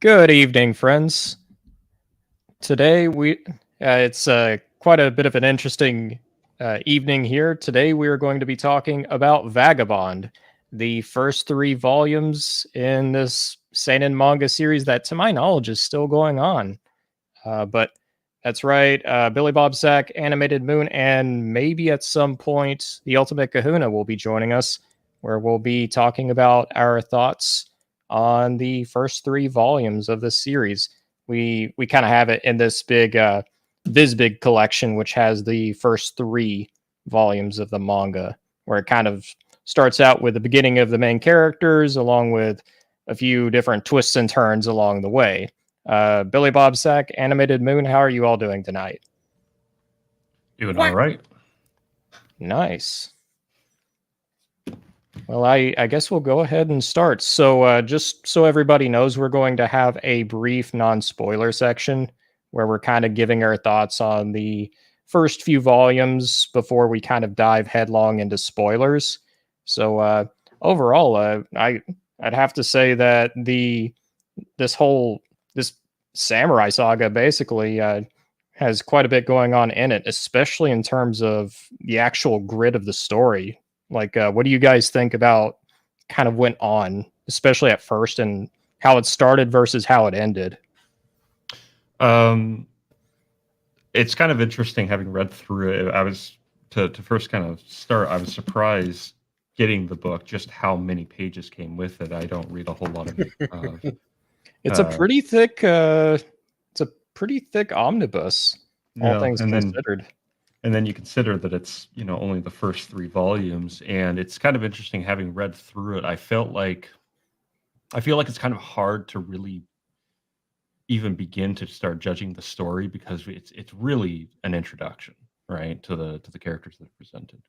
Good evening, friends. Today it's quite a bit of an interesting evening here. Today we are going to be talking about Vagabond, the first three volumes in this seinen manga series that, to my knowledge, is still going on. But that's right, Billy Bob Sack, Animated Moon, and maybe at some point the Ultimate Kahuna will be joining us, where we'll be talking about our thoughts on the first three volumes of this series. We kind of have it in this big collection, which has the first three volumes of the manga, where it kind of starts out with the beginning of the main characters, along with a few different twists and turns along the way. Billy Bob Sack, Animated Moon, how are you all doing tonight? Doing all What? right. Nice. Well, I guess we'll go ahead and start. So, just so everybody knows, we're going to have a brief non-spoiler section where we're kind of giving our thoughts on the first few volumes before we kind of dive headlong into spoilers. So, overall, I'd have to say that this samurai saga basically has quite a bit going on in it, especially in terms of the actual grid of the story. Like, what do you guys think about kind of went on, especially at first, and how it started versus how it ended? Um, it's kind of interesting having read through it. I was to first kind of start. I was surprised getting the book, just how many pages came with it. I don't read a whole lot of. It's a Uh, pretty thick, omnibus, all things and considered. then you consider that it's only the first three volumes, and it's kind of interesting having read through it. I feel like it's kind of hard to really even begin to start judging the story because it's really an introduction, right, to the characters that are presented,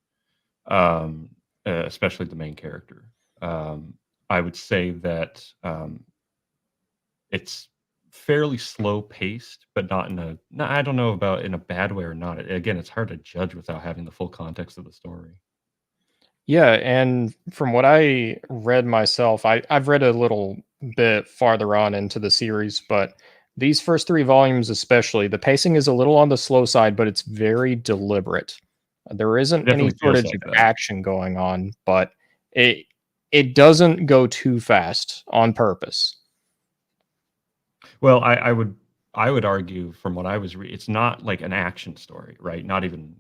especially the main character. I would say that it's fairly slow paced, but not in a no, I don't know about in a bad way or not. Again, it's hard to judge without having the full context of the story. Yeah, and from what I read myself, I've read a little bit farther on into the series, but these first three volumes, especially, the pacing is a little on the slow side, but it's very deliberate. There It isn't any definitely feels shortage of like that. action going on, but it it doesn't go too fast on purpose. Well, I would argue from what I was it's not like an action story, right? Not even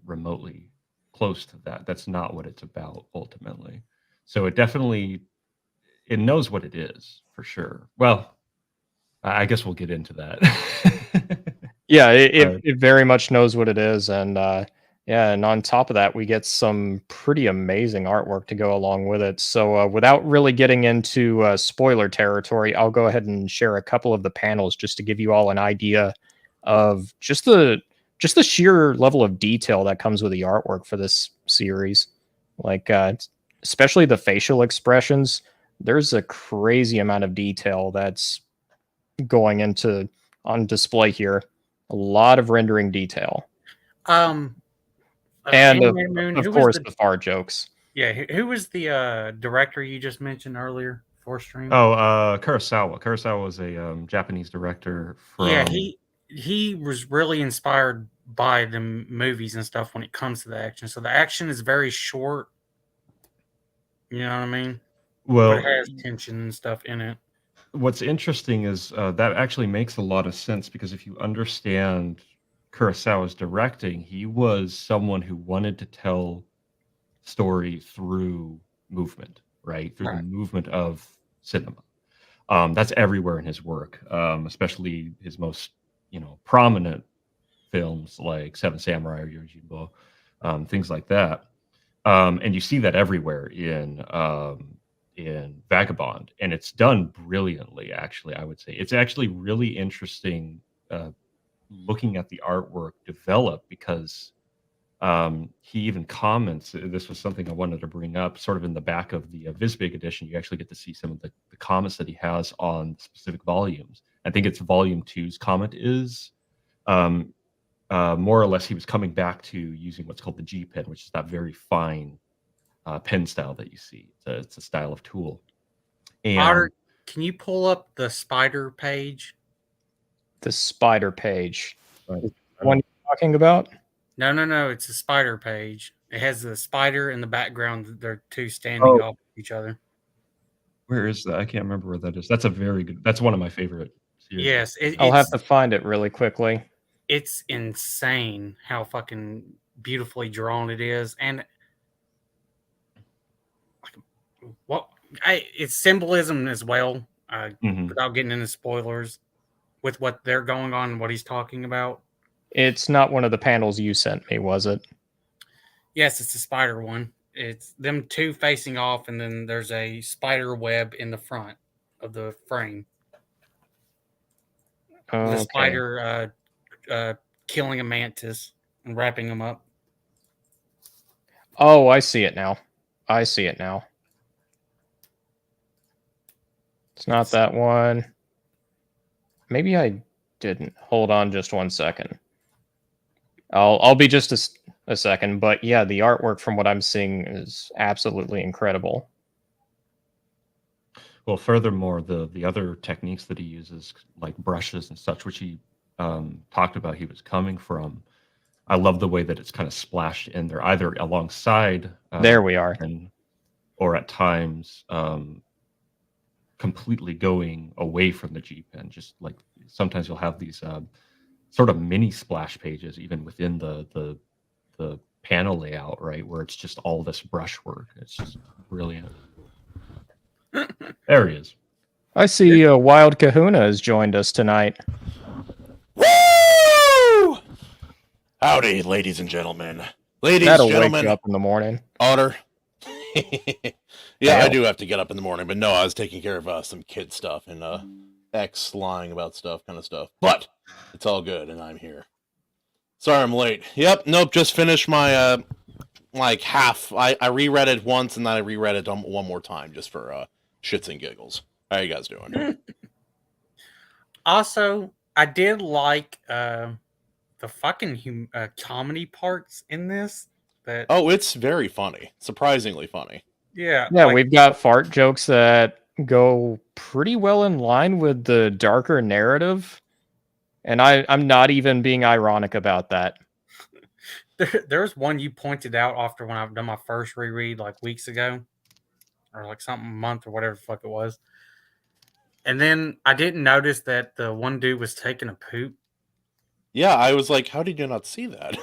remotely close to that. That's not what it's about ultimately. So it knows what it is for sure. Well, I guess we'll get into that. Yeah, it, it, Uh, it very much knows what it is, and yeah, and on top of that, we get some pretty amazing artwork to go along with it. So, without really getting into spoiler territory, I'll go ahead and share a couple of the panels just to give you all an idea of just the sheer level of detail that comes with the artwork for this series. Like, especially the facial expressions. There's a crazy amount of detail that's going into on display here. A lot of rendering detail, Um, and Animated Moon. of Who was course the the fart jokes. who was the director you just mentioned earlier for stream? oh, Kurosawa. Kurosawa was a Japanese director Yeah, from. he was really inspired by the movies and stuff when it comes to the action. So the action is very short. You know what I mean? But it Well, has tension and stuff in it. what's interesting is that actually makes a lot of sense because if you understand Kurosawa's directing, he was someone who wanted to tell story through movement, right? Through the Right. movement of cinema. That's everywhere in his work, especially his most, prominent films like Seven Samurai or Yojimbo, things like that. And you see that everywhere in Vagabond, and it's done brilliantly. Actually, I would say it's actually really interesting looking at the artwork develop because he even comments. This was something I wanted to bring up, sort of in the back of the Visbig edition. You actually get to see some of the comments that he has on specific volumes. I think it's volume two's comment is um, more or less he was coming back to using what's called the G pen, which is that very fine pen style that you see. It's a style of tool. Otter, And can you pull up the spider page? The spider page. Right. Is the one you're talking about? No. It's a spider page. It has the spider in the background. They're two standing off each other. Where is that? I can't remember where that is. That's a very good. That's one of my favorite series. Yes, I'll have to find it really quickly. It's insane how fucking beautifully drawn it is, and it's symbolism as well. Without getting into spoilers, with what they're going on, and what he's talking about. It's not one of the panels you sent me, was it? Yes, it's the spider one. It's them two facing off, and then there's a spider web in the front of the frame. Okay. The spider killing a mantis and wrapping him up. Oh, I see it now. It's not that one. Maybe I didn't. Hold on just 1 second. I'll be just a second, but yeah, the artwork from what I'm seeing is absolutely incredible. Well, furthermore, the other techniques that he uses, like brushes and such, which he talked about he was coming from, I love the way that it's kind of splashed in there, either alongside there we are, or at times completely going away from the G pen. Just like sometimes you'll have these sort of mini splash pages even within the panel layout, right, where it's just all this brushwork. It's just brilliant. There he is. I see Wild Kahuna has joined us tonight. Woo! Howdy, ladies and gentlemen. That'll wake you up in the morning. Otter. Yeah, I do have to get up in the morning, but no, I was taking care of some kid stuff and X lying about stuff, kind of stuff. But it's all good, and I'm here. Sorry I'm late. Yep, nope, just finished my like half. I reread it once, and then I reread it one more time just for shits and giggles. How you guys doing? Also, I did like the fucking comedy parts in this. Oh, it's very funny. Surprisingly funny. Yeah. Yeah, we've got fart jokes that go pretty well in line with the darker narrative. And I'm not even being ironic about that. There's one you pointed out after when I've done my first reread like weeks ago. Or like something a month or whatever the fuck it was. And then I didn't notice that the one dude was taking a poop. Yeah, I was like, how did you not see that?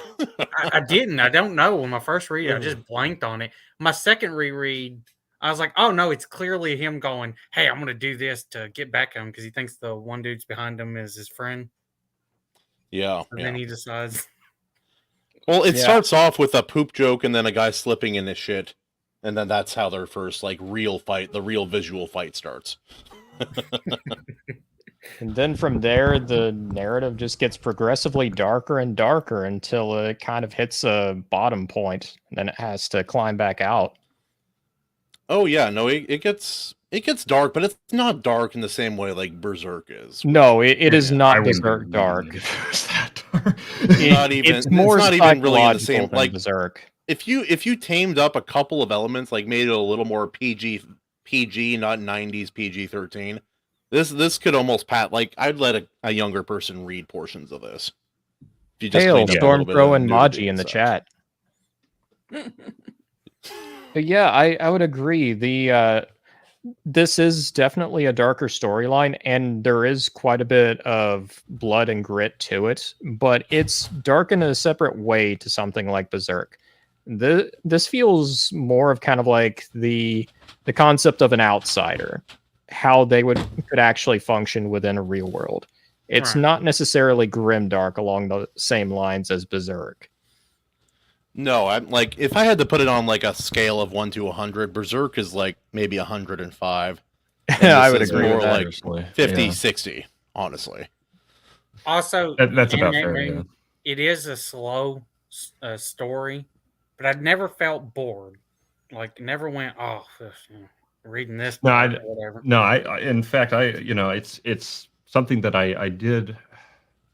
I didn't. I don't know. On my first read, I just blanked on it. My second reread, I was like, oh no, it's clearly him going, hey, I'm going to do this to get back at him because he thinks the one dude's behind him is his friend. Yeah. And then he decides. Well, it starts off with a poop joke and then a guy slipping in his shit. And then that's how their first like real fight, the real visual fight starts. And then from there, the narrative just gets progressively darker and darker until it kind of hits a bottom point. And then it has to climb back out. Oh yeah, no, it gets dark, but it's not dark in the same way like Berserk is. No, it is not Berserk dark. It's that dark. It's more not even really in the same than like Berserk. If you tamed up a couple of elements, like made it a little more PG, not 90s PG-13, this could almost like I'd let a younger person read portions of this. If you just Hail, cleaned up a little bit of Stormcrow the and nudity Maji in the such. chat. But yeah, I would agree. This is definitely a darker storyline, and there is quite a bit of blood and grit to it, but it's dark in a separate way to something like Berserk. This feels more of kind of like the concept of an outsider, how they could actually function within a real world. It's not necessarily grimdark along the same lines as Berserk. No, I'm like, if I had to put it on like a scale of 1 to 100, Berserk is like maybe 105. I would agree more with that. like 50, 60, honestly. Also, that's about fair. Yeah. It is a slow story, but I never felt bored. Like, never went, oh, reading this. No, or whatever. In fact, it's something that I did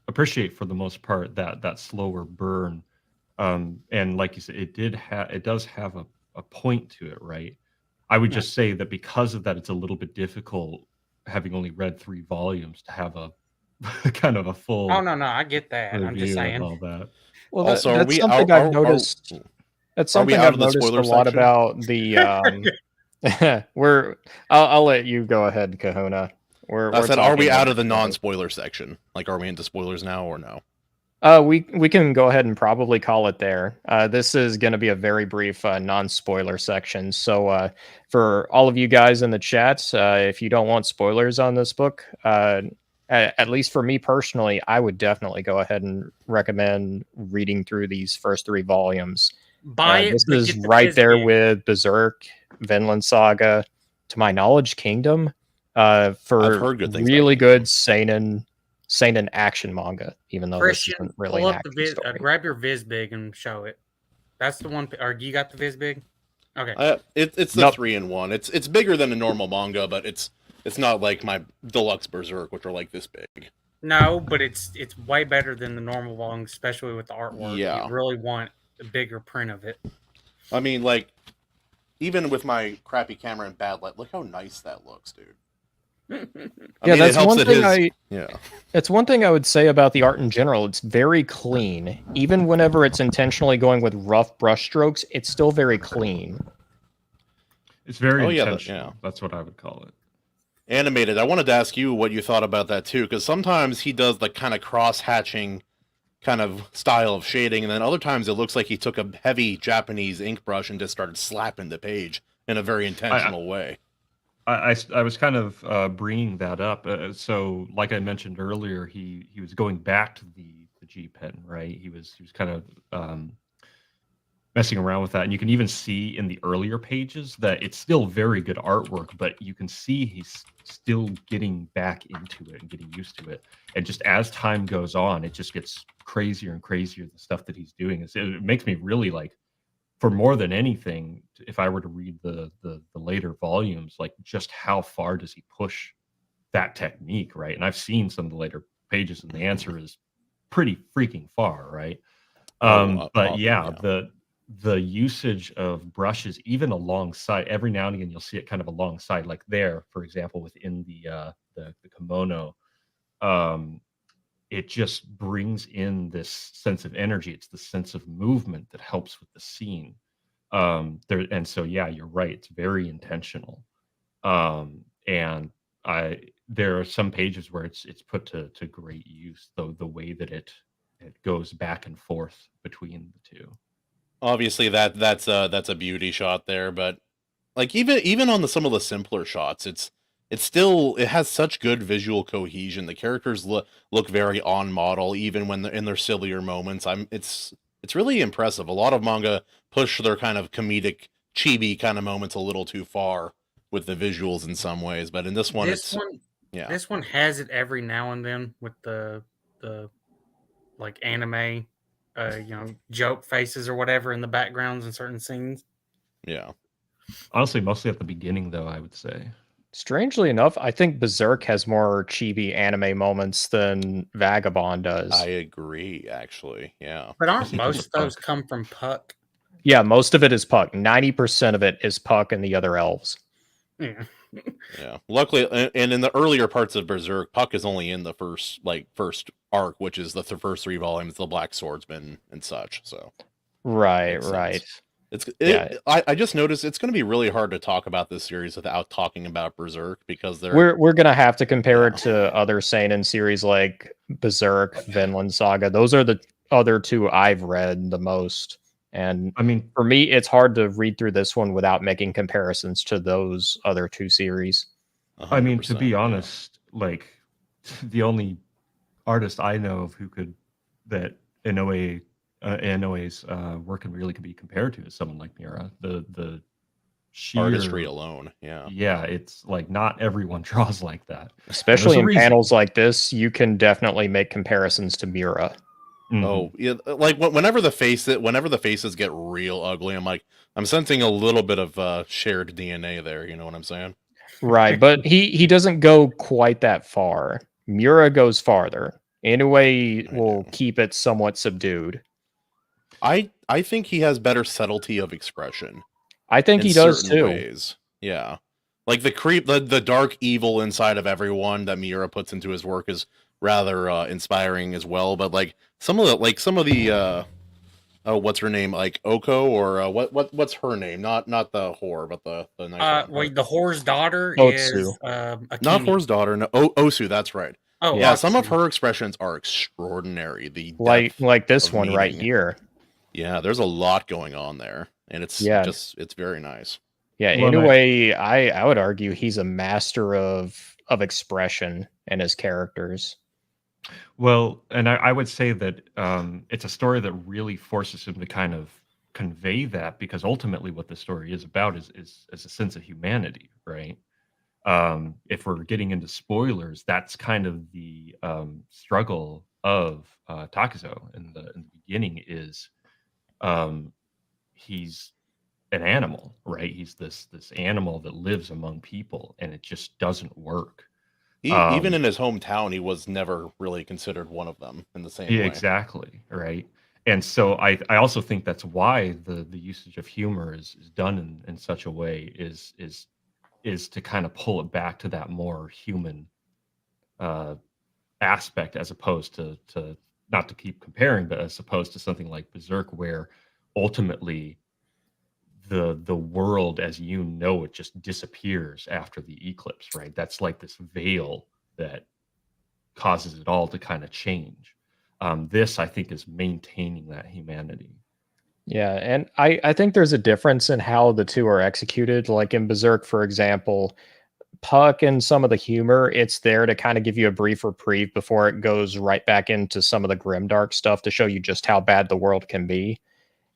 appreciate for the most part, that slower burn. And like you said, it does have a point to it, right? I would just say that because of that, it's a little bit difficult having only read 3 volumes to have a kind of a full Oh no, I get that. I'm just review of saying. all that. Well, Also, that's something I've noticed. That's are we something out I've of the noticed spoiler a lot section? about the. We're. I'll let you go ahead, Kahuna. I We're said, are we talking out over of the each other. non-spoiler section? Like, are we into spoilers now or no? We can go ahead and probably call it there. This is going to be a very brief non-spoiler section. So for all of you guys in the chat, if you don't want spoilers on this book, at least for me personally, I would definitely go ahead and recommend reading through these first 3 volumes. Buy it, This but is get the right there Fizbig. with Berserk, Vinland Saga, to my knowledge, Kingdom, I've for heard good things about really Kingdom. good seinen action manga, even though this Christian, isn't really pull an up the action story. grab your Vizbig and show it. That's the one. Or you got the Vizbig? Okay. It's the Nope. 3-in-1. It's bigger than a normal manga, but it's not like my deluxe Berserk, which are like this big. No, but it's way better than the normal one, especially with the artwork. Yeah. You really want a bigger print of it. I mean, like, even with my crappy camera and bad light, look how nice that looks, dude. Yeah, that's one thing yeah. It's one thing I would say about the art in general. It's very clean. Even whenever it's intentionally going with rough brush strokes, it's still very clean. It's very Oh, yeah, intentional. That's what I would call it. Animated. I wanted to ask you what you thought about that too, because sometimes he does the kind of cross-hatching kind of style of shading, and then other times it looks like he took a heavy Japanese ink brush and just started slapping the page in a very intentional way. I was kind of bringing that up. So, like I mentioned earlier, he was going back to the G pen, right? He was kind of messing around with that, and you can even see in the earlier pages that it's still very good artwork, but you can see he's still getting back into it and getting used to it. And just as time goes on, it just gets crazier and crazier. The stuff that he's doing it makes me really like. For more than anything, if I were to read the later volumes, like just how far does he push that technique, right? And I've seen some of the later pages, and the answer is pretty freaking far, right? But yeah, the usage of brushes, even alongside, every now and again, you'll see it kind of alongside, like there, for example, within the kimono. It just brings in this sense of energy. It's the sense of movement that helps with the scene. And so, yeah, you're right. It's very intentional. And there are some pages where it's put to great use, though the way that it goes back and forth between the two. Obviously, that's a beauty shot there, but like even on some of the simpler shots, it has such good visual cohesion. The characters look very on model, even when they're in their sillier moments. It's really impressive. A lot of manga push their kind of comedic chibi kind of moments a little too far with the visuals in some ways, but in this one, this one has it every now and then with the like anime, joke faces or whatever in the backgrounds in certain scenes. Yeah. Honestly, mostly at the beginning, though, I would say. Strangely enough, I think Berserk has more chibi anime moments than Vagabond does. I agree, actually. Yeah. But aren't most of those come from Puck? Yeah, most of it is Puck. 90% of it is Puck and the other elves. Yeah. Yeah. Luckily, and in the earlier parts of Berserk, Puck is only in the first arc, which is the first 3 volumes, the Black Swordsman and such. So. Right. I just noticed it's going to be really hard to talk about this series without talking about Berserk, because we're going to have to compare it to other seinen series like Berserk, Vinland Saga. Those are the other 2 I've read the most. And I mean, for me, it's hard to read through this one without making comparisons to those other 2 series. I mean, to be honest, like the only artist I know of that Inoue's work really can be compared to is someone like Miura. The sheer artistry alone, yeah, it's like not everyone draws like that. Especially in panels like this, you can definitely make comparisons to Miura. Mm-hmm. Oh yeah, like whenever the faces get real ugly, I'm sensing a little bit of shared DNA there. You know what I'm saying? Right, but he doesn't go quite that far. Miura goes farther. Inoue will keep it somewhat subdued. I think he has better subtlety of expression. I think he does too. Ways. Yeah. Like the dark evil inside of everyone that Miura puts into his work is rather inspiring as well. But like some of the oh, what's her name? Like Oko or what's her name? Not the whore, but the nice one. Wait, the whore's daughter Otsu. is Not Akemi. whore's daughter. No, Osu. That's right. Oh, Yeah, some of Otsu. her expressions are extraordinary. The Like depth this of one right meaning. here. Yeah, there's a lot going on there, and it's Yeah. it's very nice. Yeah, Well, in a and way, I would argue he's a master of expression in his characters. Well, and I would say that it's a story that really forces him to kind of convey that, because ultimately what the story is about is a sense of humanity, right? If we're getting into spoilers, that's kind of the struggle of Takizo in the beginning. Is he's an animal, right? He's this animal that lives among people, and it just doesn't work. Even Um, in his hometown, he was never really considered one of them in the same Yeah, way. exactly, right? And so I also think that's why the usage of humor is done in such a way is to kind of pull it back to that more human uh, aspect, as opposed to not to keep comparing, but as opposed to something like Berserk, where ultimately the world as you know it just disappears after the eclipse, right? That's like this veil that causes it all to kind of change. This, I think, is maintaining that humanity. Yeah, and I think there's a difference in how the two are executed. Like in Berserk, for example, Puck and some of the humor, it's there to kind of give you a brief reprieve before it goes right back into some of the grimdark stuff to show you just how bad the world can be.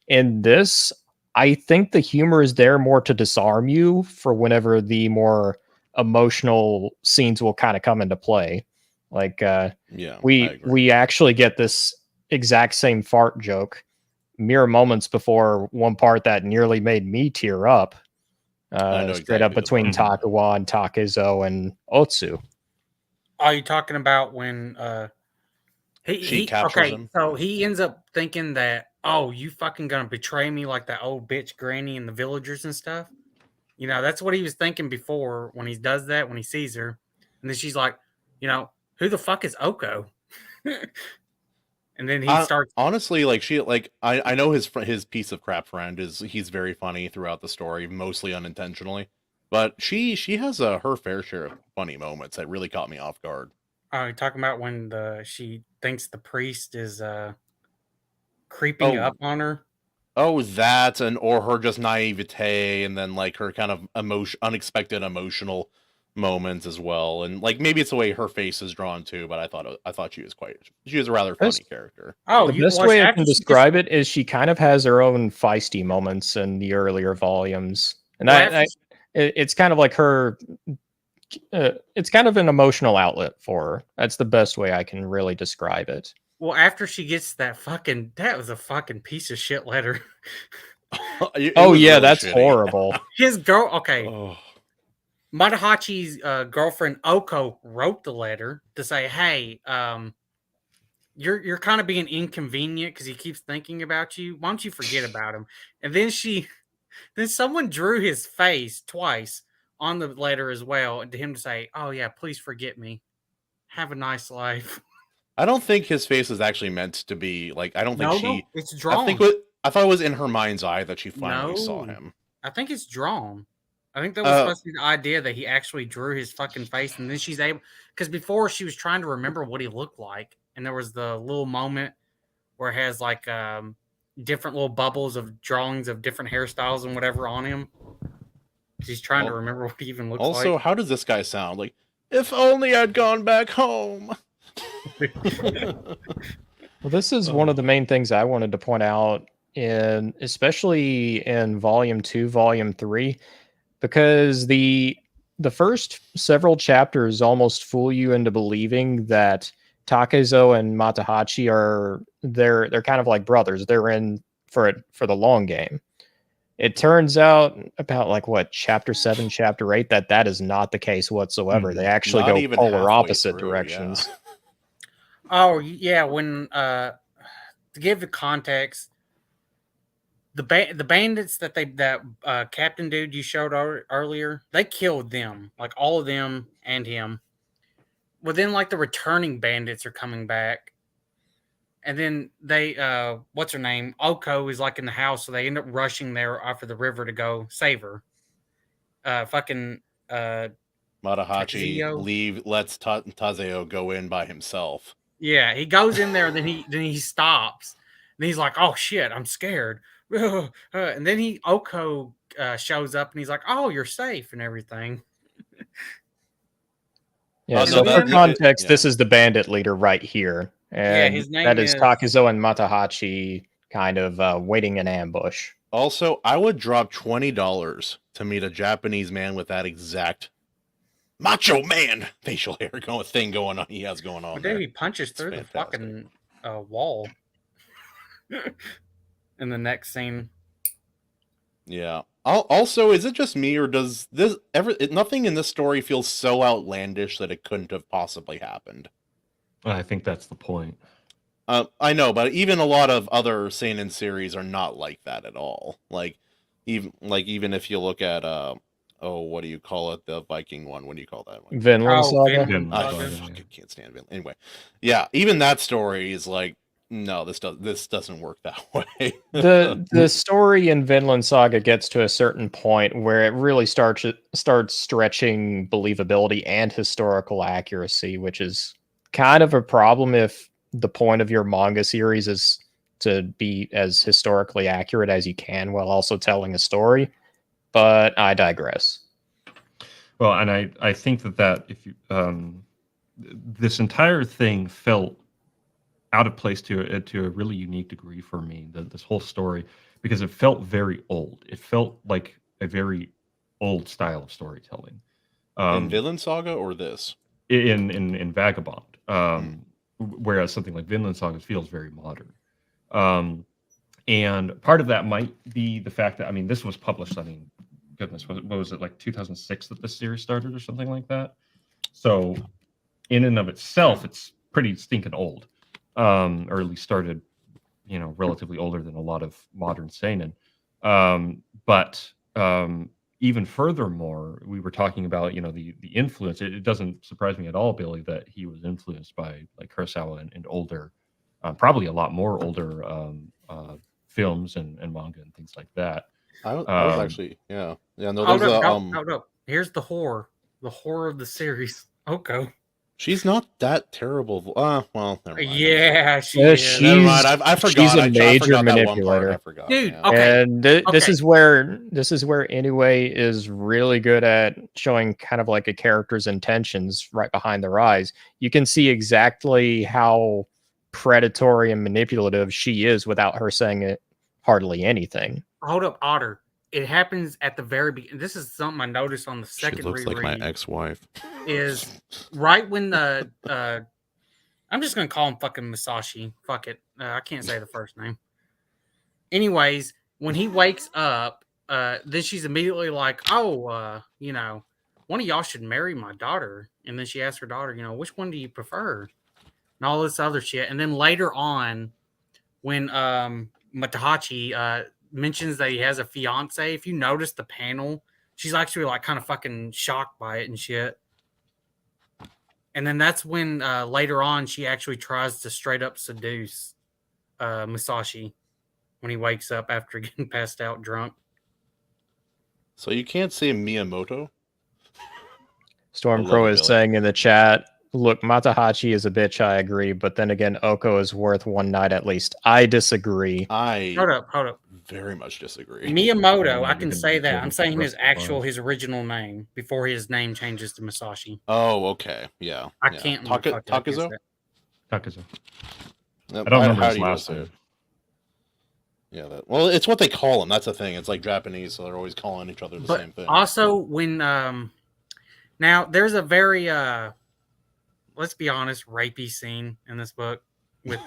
In this, I think the humor is there more to disarm you for whenever the more emotional scenes will kind of come into play. Like Yeah, I we agree. we actually get this exact same fart joke mere moments before one part that nearly made me tear up. I know Straight up exactly the between part you're talking Takawa and Takezo and Otsu. Are you talking about when She he captures okay, him. so he ends up thinking that, oh, you fucking gonna betray me like that old bitch granny and the villagers and stuff? You know, that's what he was thinking before when he does that, when he sees her. And then she's like, you know, who the fuck is Oko? And then he starts, Honestly, like I know his piece of crap friend he's very funny throughout the story, mostly unintentionally, but she has her fair share of funny moments that really caught me off guard. talking about when she thinks the priest is creeping up Oh, on her. that, and or her just naivete, and then like her kind of unexpected emotional moments as well, and like maybe it's the way her face is drawn too. But I thought she was a rather funny character. Oh, The you best well, way I after can she gets describe it is she kind of has her own feisty moments in the earlier volumes, and well after it's kind of like her. It's kind of an emotional outlet for her. That's the best way I can really describe it. well after she gets that was a fucking piece of shit letter. It Oh was yeah, really that's shitty. horrible. His girl, okay, Oh. Matahachi's girlfriend Oko wrote the letter to say, "Hey, you're kind of being inconvenient because he keeps thinking about you. Why don't you forget about him?" And then someone drew his face twice on the letter as well, and to him to say, "Oh yeah, please forget me. Have a nice life." I don't think his face is actually meant to be like. I don't think No, it's I think drawn. what I thought it was in her mind's eye that she finally saw No, him. I think it's drawn. I think that was Uh, supposed to be the idea that he actually drew his fucking face, and then she's able because before she was trying to remember what he looked like, and there was the little moment where it has like different little bubbles of drawings of different hairstyles and whatever on him. She's trying to remember what he even looks like. also, how does this guy sound? Like, if only I'd gone back home. Well, this is one of the main things I wanted to point out in, especially in Volume 2, Volume 3, because the first several chapters almost fool you into believing that Takezo and Matahachi are they're kind of like brothers. They're in for it for the long game. It turns out about like what chapter 7, chapter 8 that is not the case whatsoever. They actually Not go even polar halfway opposite through, directions. yeah. Oh yeah, when to give the context, the bandits that Captain dude you showed earlier, they killed them, like all of them and him. Well, then like the returning bandits are coming back, and then they what's her name? Oko is like in the house, so they end up rushing there after the river to go save her. Fucking Matahachi Takazio. lets Tazeo go in by himself. Yeah, he goes in there, then he stops, and he's like, "Oh shit, I'm scared." And then Oko shows up, and he's like, "Oh, you're safe and everything." Yeah, Oh, so no, for that- context, yeah. this is the bandit leader right here. Yeah, And his name that is is- Takuzo and Matahachi kind of waiting in ambush. Also, I would drop $20 to meet a Japanese man with that exact macho man facial hair thing going on. He has going on. But there. dude, he punches through the fantastic. fucking wall in the next scene. Yeah. Also, is it just me, or does nothing in this story feels so outlandish that it couldn't have possibly happened? I think that's the point. I know, but even a lot of other seinen series are not like that at all. Even if you look at what do you call it? The Viking one. What do you call that one? Vinland Saga. Vinland I Saga, fucking can't stand Vinland. Anyway, yeah, even that story is like, no, this doesn't work that way. The story in Vinland Saga gets to a certain point where it really starts stretching believability and historical accuracy, which is kind of a problem if the point of your manga series is to be as historically accurate as you can while also telling a story. But I digress. Well, and I think that if you this entire thing felt out of place to a really unique degree for me, this whole story, because it felt very old. It felt like a very old style of storytelling. In Vinland Saga or this? In Vagabond. Whereas something like Vinland Saga feels very modern. And part of that might be the fact that, I mean, this was published, I mean, goodness, what was it, like 2006 that this series started or something like that? So in and of itself, it's pretty stinking old. Or at least started, relatively older than a lot of modern seinen. But even furthermore, we were talking about, the influence. It doesn't surprise me at all, Billy, that he was influenced by like Kurosawa and older, probably a lot more older films and manga and things like that. I was actually, yeah. No, Hold there's up. Here's the horror of the series. Oko. She's not that terrible. Well, never mind. Yeah, she Yeah, is. Never mind. I forgot. She's a I major forgot that one part. manipulator. I forgot. Dude, yeah. okay. And this Okay. is where Inoue is really good at showing kind of like a character's intentions right behind their eyes. You can see exactly how predatory and manipulative she is without her saying it hardly anything. Hold up, Otter. It happens at the very beginning. This is something I noticed on the She second looks reread. like my ex-wife. Is right when the I'm just gonna call him fucking Masashi. Fuck it. I can't say the first name. Anyways, when he wakes up, then she's immediately like, "Oh, one of y'all should marry my daughter." And then she asks her daughter, "Which one do you prefer?" And all this other shit. And then later on, when Matahachi mentions that he has a fiance, if you notice the panel, she's actually like kind of fucking shocked by it and shit. And then that's when later on she actually tries to straight up seduce Masashi when he wakes up after getting passed out drunk. So you can't say Miyamoto? Storm I love Crow it, is Billy. saying in the chat, look, Matahachi is a bitch, I agree, but then again, Oko is worth one night at least. I disagree. I Hold up. very much disagree. Miyamoto, Yeah, I can you're say gonna that. I'm be saying rest of life. his original name before his name changes to Masashi. Oh, okay. Yeah. I yeah. can't. Takuzo? Takuzo. Yep, I don't remember how his do you last say name. it? Yeah. Well, it's what they call them. That's the thing. It's like Japanese, so they're always calling each other the But same thing. also, when now there's a very let's be honest, rapey scene in this book with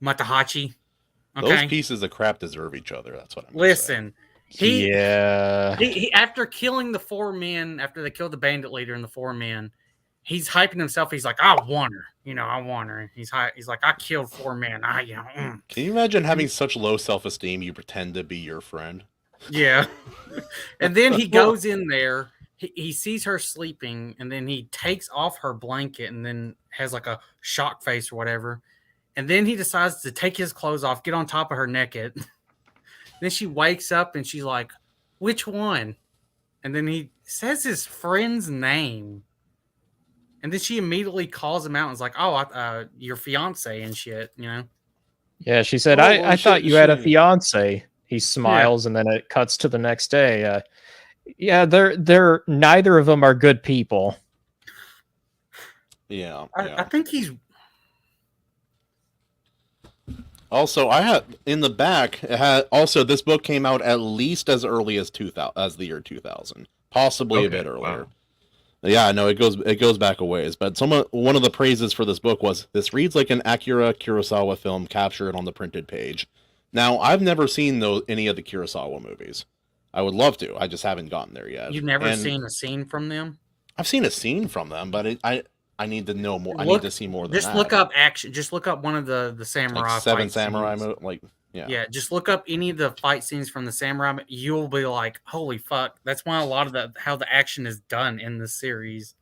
Matahachi. Okay, Those pieces of crap deserve each other. That's what I'm saying. listen. He Yeah. after killing the 4 men, after they killed the bandit leader and the 4 men, he's hyping himself. He's like, I want her. I want her. He's like, I killed 4 men. Can you imagine having such low self-esteem you pretend to be your friend? Yeah. And then he goes in there. He sees her sleeping, and then he takes off her blanket and then has like a shock face or whatever. And then he decides to take his clothes off, get on top of her naked. Then she wakes up and she's like, which one? And then he says his friend's name. And then she immediately calls him out and is like, oh, your fiance and shit, Yeah, she said, Oh, I thought you had a she- fiance. He smiles, and then it cuts to the next day. Yeah, they're neither of them are good people. Yeah, I think he's... Also, I had in the back. It had also this book came out at least as early as the year 2000, possibly a bit earlier. Wow. Yeah, no, it goes back a ways. But one of the praises for this book was this reads like an Akira Kurosawa film captured on the printed page. Now, I've never seen any of the Kurosawa movies. I would love to. I just haven't gotten there yet. You've never seen a scene from them? I've seen a scene from them, but I need to know more. I need to see more than that. Just look up action. Just look up one of the samurai. Like Seven fight Samurai, scenes. Yeah. Just look up any of the fight scenes from the samurai. You'll be like, holy fuck! That's why a lot of how the action is done in the series.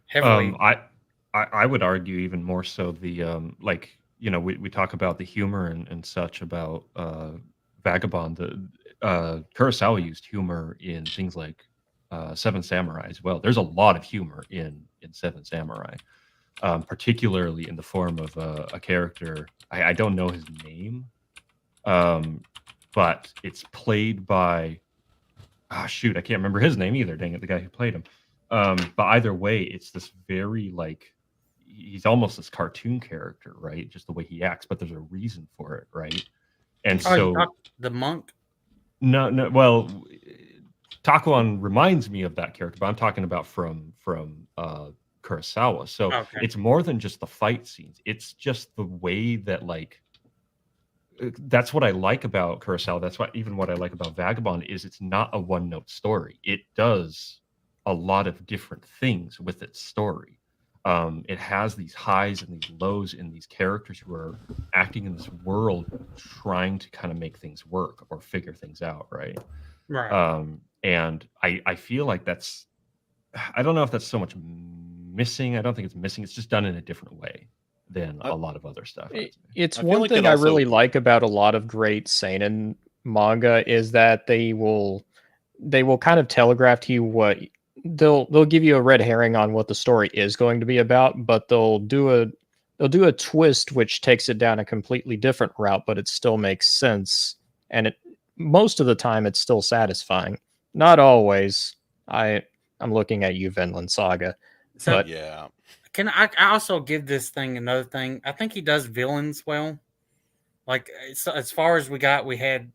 Heavily. I would argue even more so the we talk about the humor and such about Vagabond. Kurosawa used humor in things like Seven Samurai as well. There's a lot of humor in Seven Samurai, particularly in the form of a character. I don't know his name, but it's played by I can't remember his name either. Dang it, the guy who played him. But either way, it's this very he's almost this cartoon character, right? Just the way he acts, but there's a reason for it, right? And so the monk. No. Well, Takuan reminds me of that character, but I'm talking about from Kurosawa. So it's more than just the fight scenes. It's just the way that that's what I like about Kurosawa. That's what I like about Vagabond is it's not a one-note story. It does a lot of different things with its story. It has these highs and these lows in these characters who are acting in this world trying to kind of make things work or figure things out, right? Right. And I feel like that's, I don't know if that's so much missing. I don't think it's missing. It's just done in a different way than a lot of other stuff. It's one thing I really like about a lot of great seinen manga is that they will kind of telegraph to you what they'll give you a red herring on what the story is going to be about, but they'll do a twist which takes it down a completely different route, but it still makes sense, and most of the time it's still satisfying. Not always. I'm looking at you, Vinland Saga. So but yeah. Can I also give this thing another thing? I think he does villains well. Like as far as we had,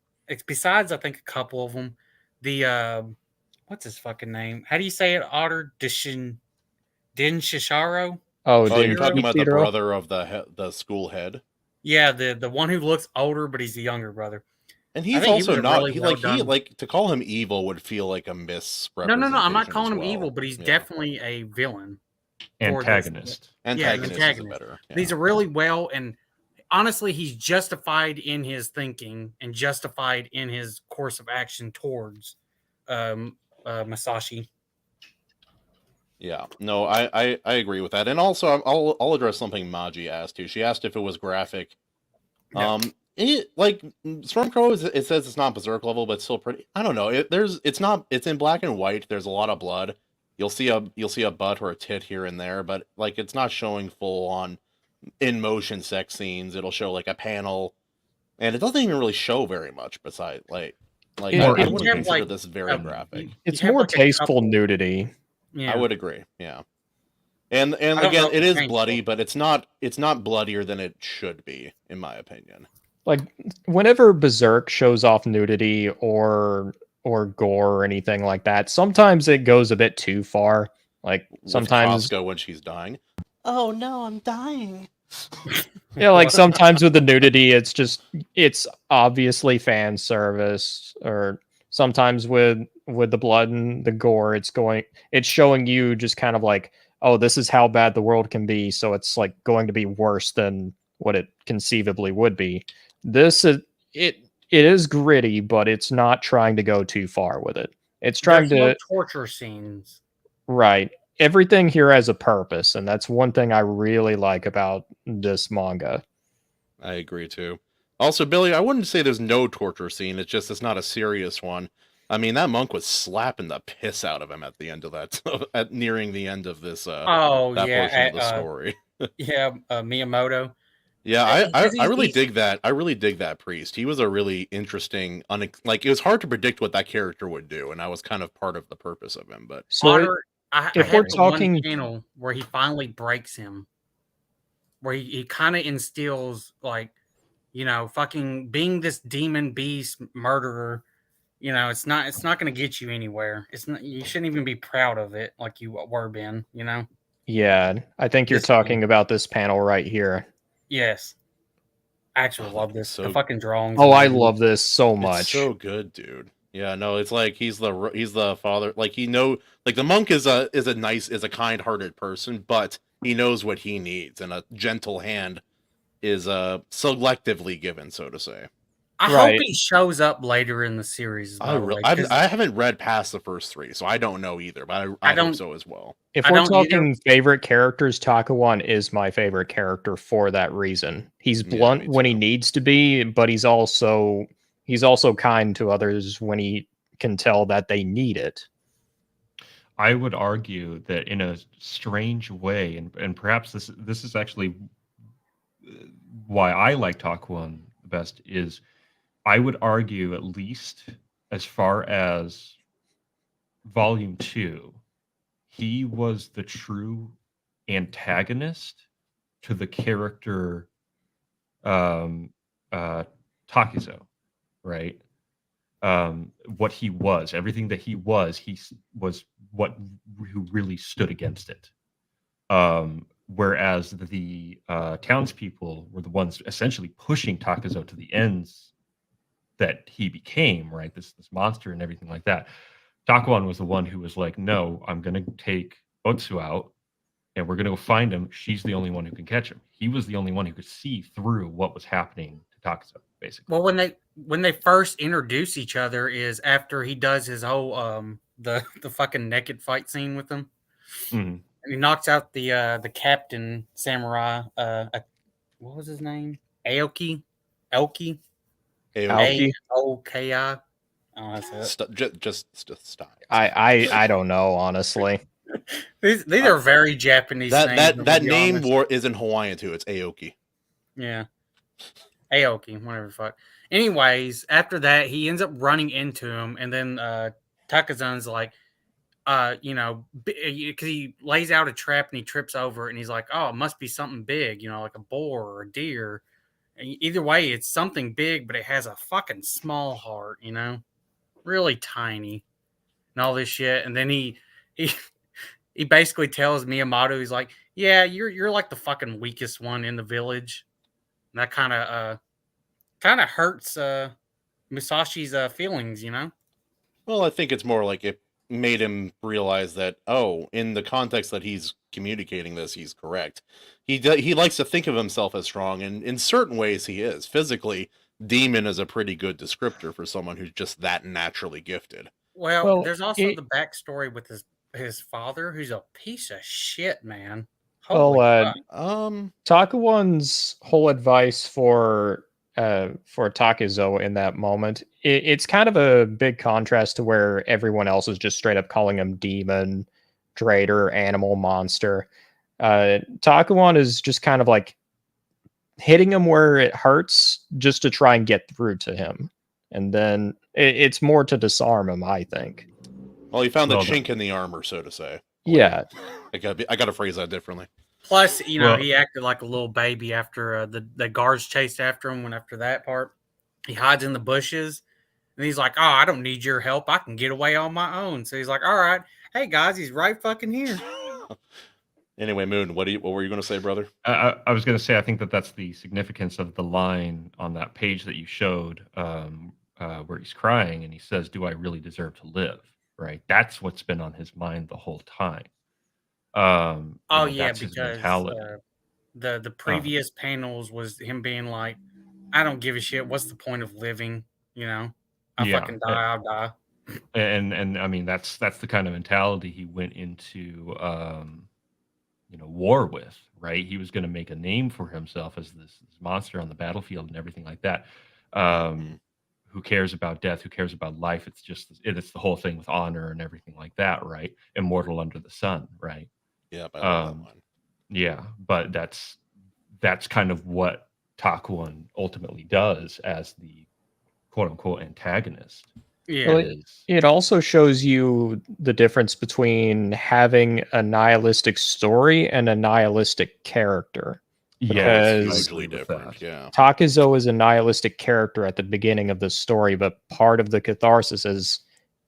besides I think a couple of them, the what's his fucking name? How do you say it? Otter Din Shisharo. Oh, you're talking about the brother of the school head. Yeah, the one who looks older, but he's the younger brother. And he's also not really to call him evil would feel like a misrepresentation. No. I'm not calling him evil, but he's definitely a villain. Antagonist. Antagonist is better. Yeah. These are really well, and honestly, he's justified in his thinking and justified in his course of action towards Masashi. Yeah, no, I agree with that, and also I'll address something Maji asked too. She asked if it was graphic. No. Stormcrow it says it's not berserk level, but it's still pretty. I don't know. It's in black and white. There's a lot of blood. You'll see a butt or a tit here and there, but it's not showing full on in motion sex scenes. It'll show a panel, and it doesn't even really show very much. Besides, I wouldn't consider this very graphic. It's more tasteful nudity. Yeah. I would agree. Yeah. And again, it is bloody, but it's not bloodier than it should be, in my opinion. Whenever Berserk shows off nudity or gore or anything like that, sometimes it goes a bit too far. Sometimes Costco when she's dying. Oh no, I'm dying. Yeah, sometimes with the nudity, it's obviously fan service, or sometimes with the blood and the gore, it's showing you just kind of oh, this is how bad the world can be, so it's like going to be worse than what it conceivably would be. This is it is gritty, but it's not trying to go too far with it. It's trying There's no to torture scenes. right. Everything here has a purpose, and that's one thing I really like about this manga. I agree too. Also, Billy, I wouldn't say there's no torture scene. It's just it's not a serious one. I mean, that monk was slapping the piss out of him at the end of that, at nearing the end of this Oh that portion of the yeah, story. Miyamoto. Yeah, Because I really dig that. I really dig that priest. He was a really interesting, like it was hard to predict what that character would do, and I was kind of part of the purpose of him. But So Otter, I if had we're the one talking panel where he finally breaks him, where he kind of instills like, fucking being this demon beast murderer. It's not going to get you anywhere. It's not. You shouldn't even be proud of it like you were, Ben. yeah, I think you're This one. talking about this panel right here. Yes, I actually love it's this. The so fucking drawings. Oh, I amazing. love this so it's much. so good, dude. Yeah, no, it's like he's the father. Like like the monk is a kind-hearted person, but he knows what he needs, and a gentle hand is selectively given, so to say. I hope Right. he shows up later in the series. By the way, 'cause I haven't read past the first 3, so I don't know either, but I hope don't- so as well. If I we're don't either. talking favorite characters, Takawan is my favorite character for that reason. He's Yeah, blunt me when he too. needs to be, but he's also kind to others when he can tell that they need it. I would argue that in a strange way, and perhaps this is actually why I like Takuan the best, is I would argue, at least as far as Volume 2, he was the true antagonist to the character Takizo, right? What he was, everything that he was what who really stood against it. Whereas the townspeople were the ones essentially pushing Takizo to the ends that he became, right? This monster and everything like that. Takuan was the one who was like, no, I'm going to take Otsu out and we're going to go find him. She's the only one who can catch him. He was the only one who could see through what was happening to Takizo, basically. Well, when they first introduce each other is after he does his whole the fucking naked fight scene with them, Mhm. and he knocks out the captain samurai. What was his name? Elki. Aoki. Aoki. Oh, that's it. Just stop. I don't know, honestly. These are very Japanese names. That name is in Hawaiian too. It's Aoki. Yeah. Aoki, whatever the fuck. Anyways, after that, he ends up running into him, and then Takazun's like, because he lays out a trap and he trips over it, and he's like, oh, it must be something big, like a boar or a deer. And either way, it's something big, but it has a fucking small heart, really tiny, and all this shit. And then he basically tells Miyamoto, he's like, yeah, you're like the fucking weakest one in the village. And that kind of hurts Musashi's feelings, Well, I think it's more like it made him realize that, in the context that he's communicating this, he's correct. He likes to think of himself as strong, and in certain ways he is. Physically, demon is a pretty good descriptor for someone who's just that naturally gifted. Well, there's also the backstory with his father, who's a piece of shit, man. Holy fuck. Takawan's whole advice for Takizo in that moment, it's kind of a big contrast to where everyone else is just straight up calling him demon, traitor, animal, monster. Takawan is just kind of like hitting him where it hurts just to try and get through to him. And then it's more to disarm him, I think. Well, he found the chink in the armor, so to say. Yeah. I gotta phrase that differently. Plus, he acted like a little baby after the guards chased after him. When after that part, he hides in the bushes, and he's like, "Oh, I don't need your help. I can get away on my own." So he's like, "All right, hey guys, he's right fucking here." Anyway, Moon, what were you going to say, brother? I was going to say, I think that's the significance of the line on that page that you showed, where he's crying and he says, "Do I really deserve to live?" Right? That's what's been on his mind the whole time. Oh yeah, that's his because mentality. the previous panels was him being like, I don't give a shit. What's the point of living? You know, I Yeah, fucking die, I'll die. and I mean that's the kind of mentality he went into war with, right? He was going to make a name for himself as this monster on the battlefield and everything like that. Who cares about death? Who cares about life? It's just it's the whole thing with honor and everything like that, right? Immortal under the sun, right? Yep, I love that Um, line. yeah, but that's kind of what Takuan ultimately does as the quote unquote antagonist. Yeah. Well, Is it also shows you the difference between having a nihilistic story and a nihilistic character. yes, I Because Hugely agree with different. that. Yeah. Takizo is a nihilistic character at the beginning of the story, but part of the catharsis is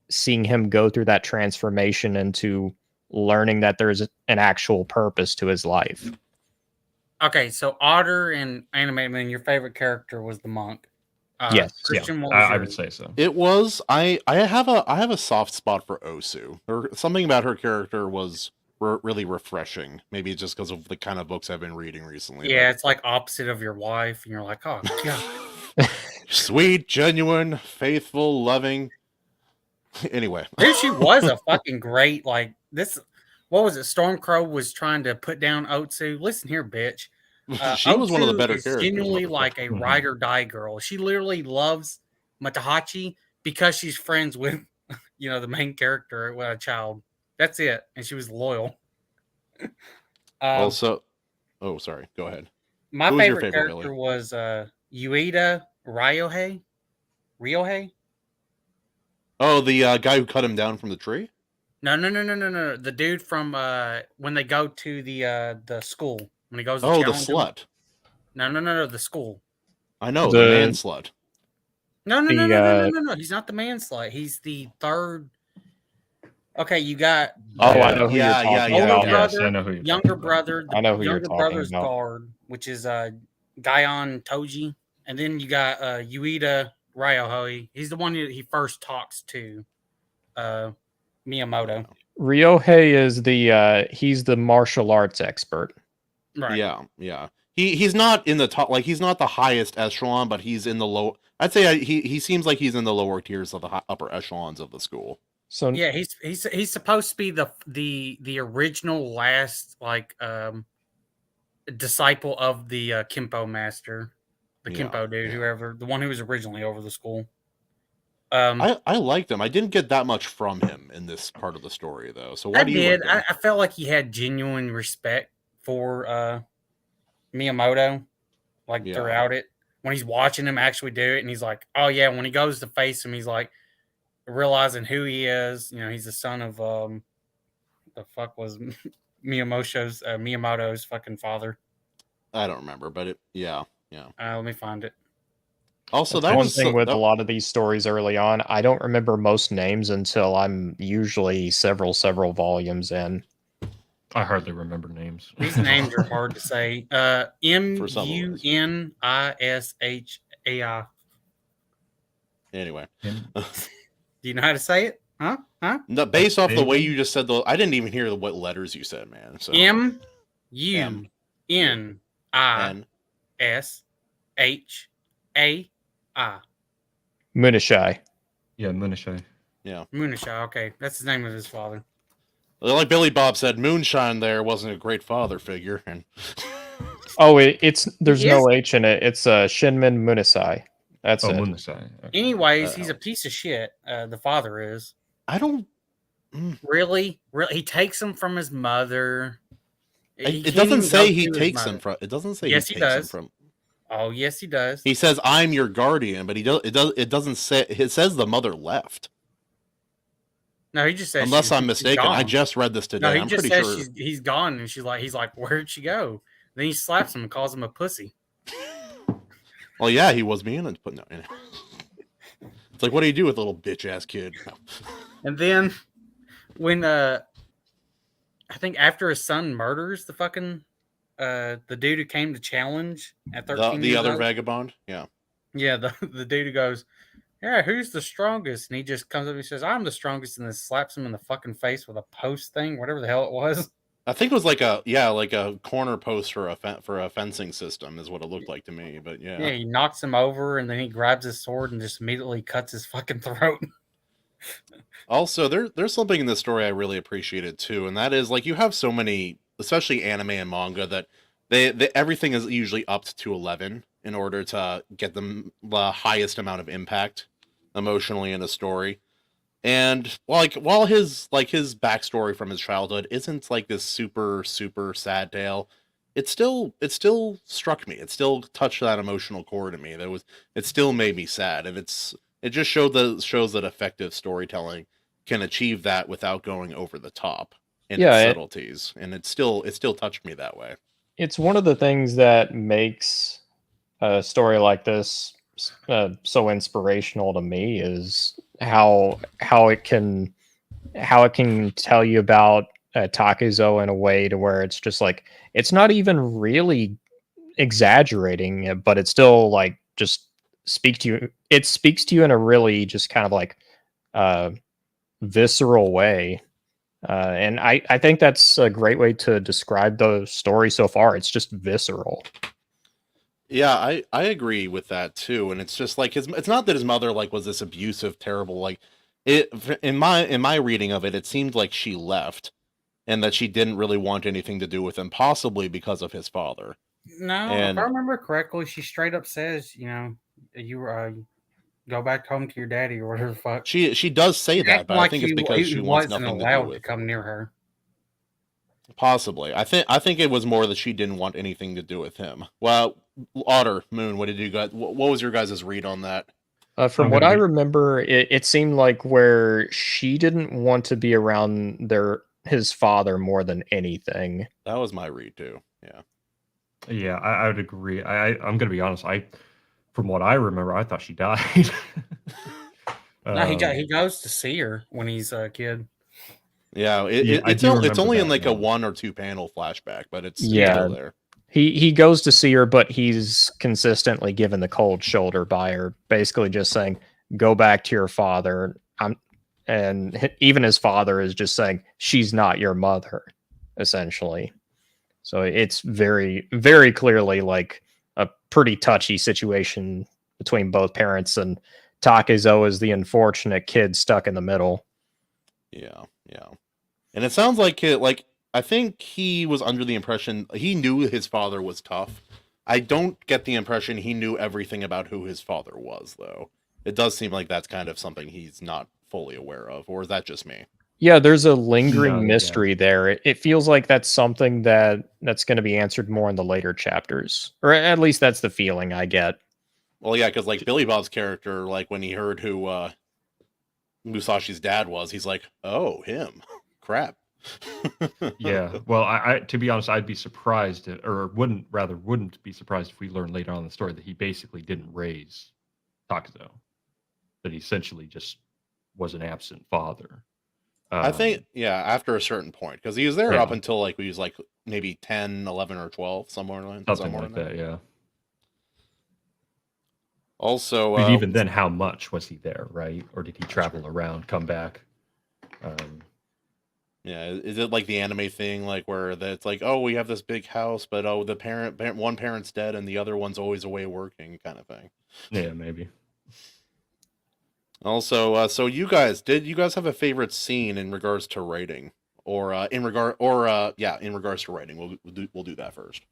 seeing him go through that transformation into learning that there's an actual purpose to his life. Okay, so Otter and Anime Man, your favorite character was the monk. Yes. Yeah, Christian, what was I would yours? say so. It was. I have a soft spot for Osu. Or something about her character was really refreshing. Maybe just because of the kind of books I've been reading recently. Yeah, it's like opposite of your wife, and you're like, oh god. Sweet, genuine, faithful, loving. Anyway, Dude, she was a fucking great, like, this. What was it? Stormcrow was trying to put down Otsu. Listen here, bitch. she was one of the Otsu better is characters. genuinely Motherfucker. like a ride or die girl. She literally loves Matahachi because she's friends with, the main character with a child. That's it. And she was loyal. Um, Also, oh sorry. Go ahead. my Who was your favorite favorite, Billy? character was Yuita Ryohei. Ryohei? Oh, the guy who cut him down from the tree. No. The dude from when they go to the school. When he goes to Oh, the challenge him. slut. No, the school. I know the man The slut. No. He's not the man slut. He's the third. Okay, you got I Yeah. know who you're Yeah, talking older about. Yes, brother, I know who you're younger talking about. brother, the I know who you're younger talking brother's about. guard, which is Gaion Toji, and then you got Yuita Ryohei. He's the one that he first talks to Miyamoto. Ryohei is he's the martial arts expert. Right. Yeah. He's not in the top, like he's not the highest echelon, but he's in the low. I'd say he seems like he's in the lower tiers of the upper echelons of the school. So Yeah, he's supposed to be the original last disciple of the Kimpo master, the Kimpo dude, whoever, the one who was originally over the school. I liked him. I didn't get that much from him in this part of the story, though. So why do you like him? I felt like he had genuine respect for Miyamoto, throughout it. When he's watching him actually do it, and he's like, "Oh yeah," when he goes to face him, he's like realizing who he is. He's the son of the fuck was Miyamoto's fucking father. I don't remember, but yeah. Let me find it. Also, that's that one was thing with a lot of these stories early on. I don't remember most names until I'm usually several volumes in. I hardly remember names. These names are hard to say. Munisha. Anyway, do you know how to say it? Huh? No, based off the way you just said I didn't even hear what letters you said, man. So Munisha. Munishai. Yeah, Munishai. Yeah. Munisha, okay. That's the name of his father. Like Billy Bob said, Moonshine there wasn't a great father figure. And oh, there's no H in it. It's Shinmin Munisai. That's it. Munishai. Okay. Anyways, he's a piece of shit. The father is. I don't... Really? He takes him from his mother. It doesn't say he takes him from... It doesn't say yes, he takes him from... Oh, yes, he does. He says, "I'm your guardian," but it doesn't say. It says the mother left. No, he just says. Unless I'm mistaken, I just read this today. No, he I'm just pretty says sure he's gone, and he's like, "Where'd she go?" Then he slaps him and calls him a pussy. Well, yeah, he was being, but no. It's like, what do you do with a little bitch ass kid? No. And then when I think after his son murders the fucking the dude who came to challenge at 13 the other vagabond, yeah, the dude who goes, "Yeah, who's the strongest?" And he just comes up and says, "I'm the strongest," and then slaps him in the fucking face with a post thing, whatever the hell it was. I think it was like a corner post for a fencing system is what it looked like to me. But Yeah, yeah. he knocks him over, and then he grabs his sword and just immediately cuts his fucking throat. Also, there's something in this story I really appreciated too, and that is like you have so many, especially anime and manga, that they everything is usually upped to 11 in order to get them the highest amount of impact emotionally in a story. And like while his backstory from his childhood isn't like this super sad tale, it still struck me. It still touched that emotional chord in me. It still made me sad, and it just shows that effective storytelling can achieve that without going over the top in its Yeah, subtleties, and it still touched me that way. it's one of the things that makes a story like this so inspirational to me is how it can tell you about Takuzo in a way to where it's just like it's not even really exaggerating it, but it still like just speak to you. It speaks to you in a really just kind of like uh, visceral way. And I think that's a great way to describe the story so far. It's just visceral. Yeah, I agree with that too. And it's just like it's not that his mother like was this abusive, terrible like it in my reading of it, it seemed like she left and that she didn't really want anything to do with him, possibly because of his father. No, if I And remember correctly, she straight up says, you go back home to your daddy or whatever the fuck. she does say that, Acting but I like think it's because he she wants wasn't nothing to do allowed to with come him. near her. Possibly. I think it was more that she didn't want anything to do with him. Well, Otter, Moon, what did you guys what was your guys' read on that? From I'm what gonna I be remember, it seemed like where she didn't want to be around his father more than anything. That was my read too. Yeah. Yeah, I would agree. I'm gonna be honest. From what I remember, I thought she died. No, he um, goes to see her when he's a kid. Yeah, yeah, I do it's remember only in that like a now. 1 or 2 panel flashback, but it's Yeah. Yeah, still there. he goes to see her, but he's consistently given the cold shoulder by her, basically just saying, "Go back to your father." Even his father is just saying, "She's not your mother," essentially. So it's very, very clearly like a pretty touchy situation between both parents, and Takezo is the unfortunate kid stuck in the middle. Yeah, yeah. And it sounds like I think he was under the impression he knew his father was tough. I don't get the impression he knew everything about who his father was, though. It does seem like that's kind of something he's not fully aware of, or is that just me? Yeah, there's a No, lingering yeah, mystery there. It feels like that's something that's going to be answered more in the later chapters, or at least that's the feeling I get. Well, yeah, because like Billy Bob's character, like when he heard who Musashi's dad was, he's like, "Oh, him, crap." yeah. Well, I to be honest, I'd be surprised, or wouldn't be surprised if we learn later on in the story that he basically didn't raise Takuzo, that he essentially just was an absent father. I think, Um, yeah, after a certain point, because he was there up yeah, until like he was like maybe 10, 11, or 12, something somewhere in like there. that. Yeah. Also, But even then, how much was he there, right? Or did he that's true. travel around, come back? Um, Yeah, is it like the anime thing, like where it's like, oh, we have this big house, but oh, one parent's dead and the other one's always away working, kind of thing. yeah, maybe. Also, so did you guys have a favorite scene in regards to writing, or in regards to writing? We'll do that first.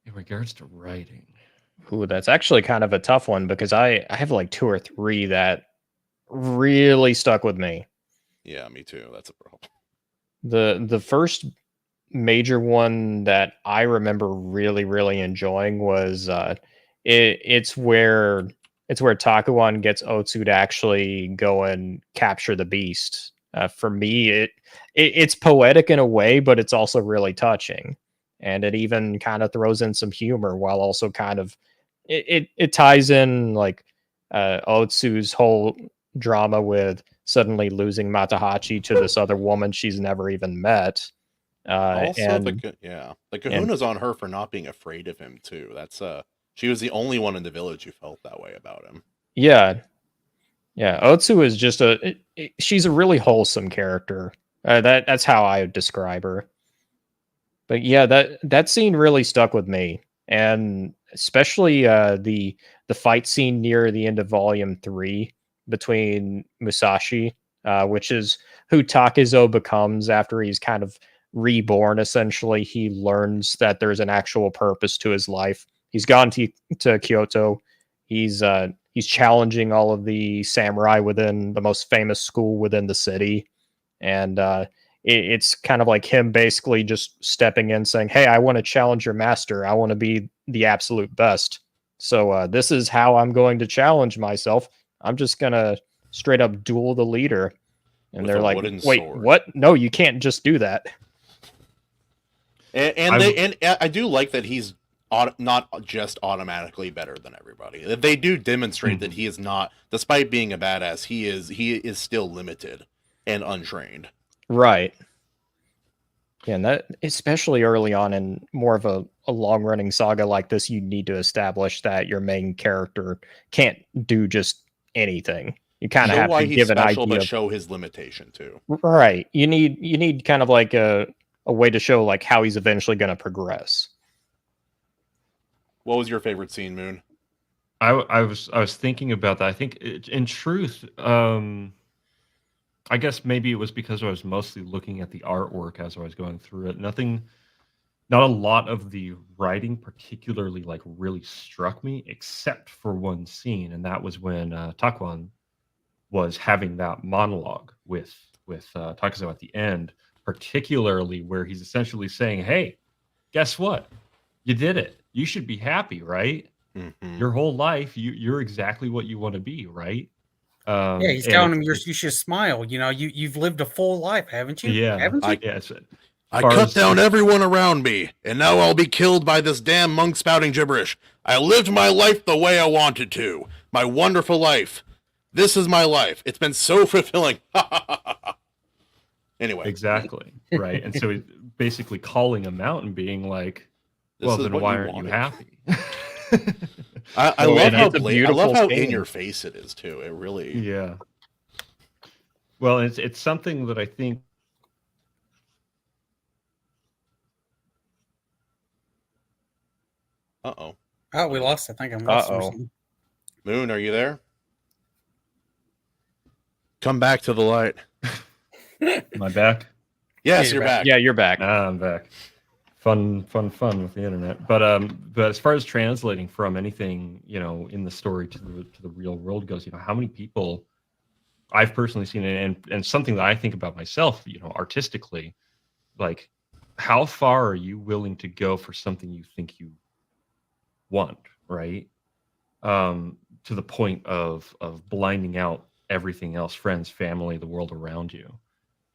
In regards to writing, Ooh, that's actually kind of a tough one because I have like two or three that really stuck with me. Yeah, me too. That's a problem. The first major one that I remember really enjoying was it's where Takuan gets Otsu to actually go and capture the beast. For me, it's poetic in a way, but it's also really touching, and it even kind of throws in some humor while also kind of it ties in like Otsu's whole drama with suddenly losing Matahachi to this other woman she's never even met. Uh, Also, and the and Kahuna's on her for not being afraid of him too. That's she was the only one in the village who felt that way about him. yeah, yeah, Otsu is just she's a really wholesome character. That's how I would describe her. But yeah, that scene really stuck with me, and especially the fight scene near the end of Volume 3 between Musashi, which is who Takezo becomes after he's kind of reborn. Essentially, he learns that there's an actual purpose to his life. He's gone to Kyoto. He's challenging all of the samurai within the most famous school within the city, and it's kind of like him basically just stepping in saying, hey, I want to challenge your master, I want to be the absolute best, so this is how I'm going to challenge myself. I'm just gonna straight up duel the leader. And With they're a like, wooden wait, sword. what? No, you can't just do that. And I do like that he's not just automatically better than everybody. They do demonstrate that he is not, despite being a badass, he is still limited and untrained. Right. Yeah, and that, especially early on in more of a long running saga like this, you need to establish that your main character can't do just anything. You kind of Show have why to he's give an special, idea but of, show his limitation too. right. You need kind of like a way to show like how he's eventually going to progress. What was your favorite scene, Moon? I was thinking about that. I think in truth, I guess maybe it was because I was mostly looking at the artwork as I was going through it. Not a lot of the writing particularly like really struck me, except for one scene, and that was when Takuan was having that monologue with Takuzo at the end, particularly where he's essentially saying, "Hey, guess what? You did it. You should be happy, right? Mm-hmm. Your whole life, you're exactly what you want to be, right?" Yeah, he's telling him you should smile. You know, you've lived a full life, haven't you? Yeah, Haven't you? I cut down everyone around me, and now I'll be killed by this damn monk spouting gibberish. I lived my life the way I wanted to. My wonderful life. This is my life. It's been so fulfilling. Anyway. Exactly. Right. And so he's basically calling him out and being like, This well, is then what why you aren't you wanted. happy? I No, love and how it's a I beautiful love how scene. in your face it is too. It really Yeah. Well, it's something that I think Uh-oh. Oh, we lost. I think I'm lost. Uh-oh. Moon, are you there? Come back to the light. am I back? Yes, Yeah, you're you're back. Yeah, you're back. I'm back. Fun with the internet. But as far as translating from anything, in the story to the real world goes, how many people I've personally seen it, and something that I think about myself, artistically, like how far are you willing to go for something you think you want, right? To the point of blinding out everything else, friends, family, the world around you.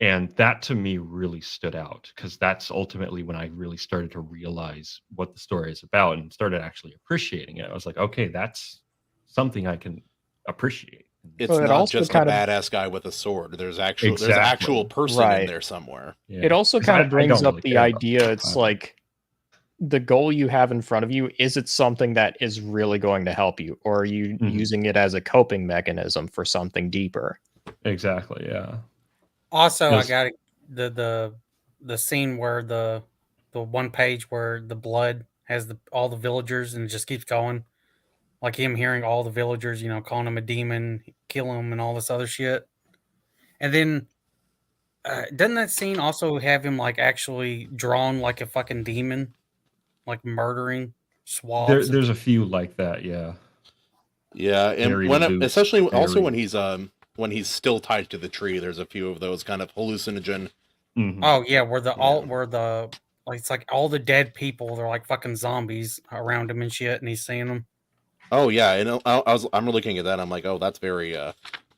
And that to me really stood out because that's ultimately when I really started to realize what the story is about and started actually appreciating it. I was like, okay, that's something I can appreciate. It's Well, it not also just a kind of badass guy with a sword. There's actual Exactly. person in Right. there somewhere. Yeah. It also 'Cause kind of I brings don't up really the care about idea. It's either. like the goal you have in front of you, is it something that is really going to help you, or are you using it as a coping mechanism for something deeper? Exactly. Yeah. Also, I 'Cause- got the scene where the one page where the blood has all the villagers and it just keeps going, like him hearing all the villagers, calling him a demon, kill him, and all this other shit. And then doesn't that scene also have him like actually drawn like a fucking demon, like murdering swabs? there's a few like that. Yeah. Yeah, and Very loose, especially also very- when he's still tied to the tree, there's a few of those kind of hallucinogen. Mhm. Oh yeah, like it's like all the dead people, they're like fucking zombies around him and shit, and he's seeing them. Oh yeah, and I'm looking at that. I'm like, oh, that's very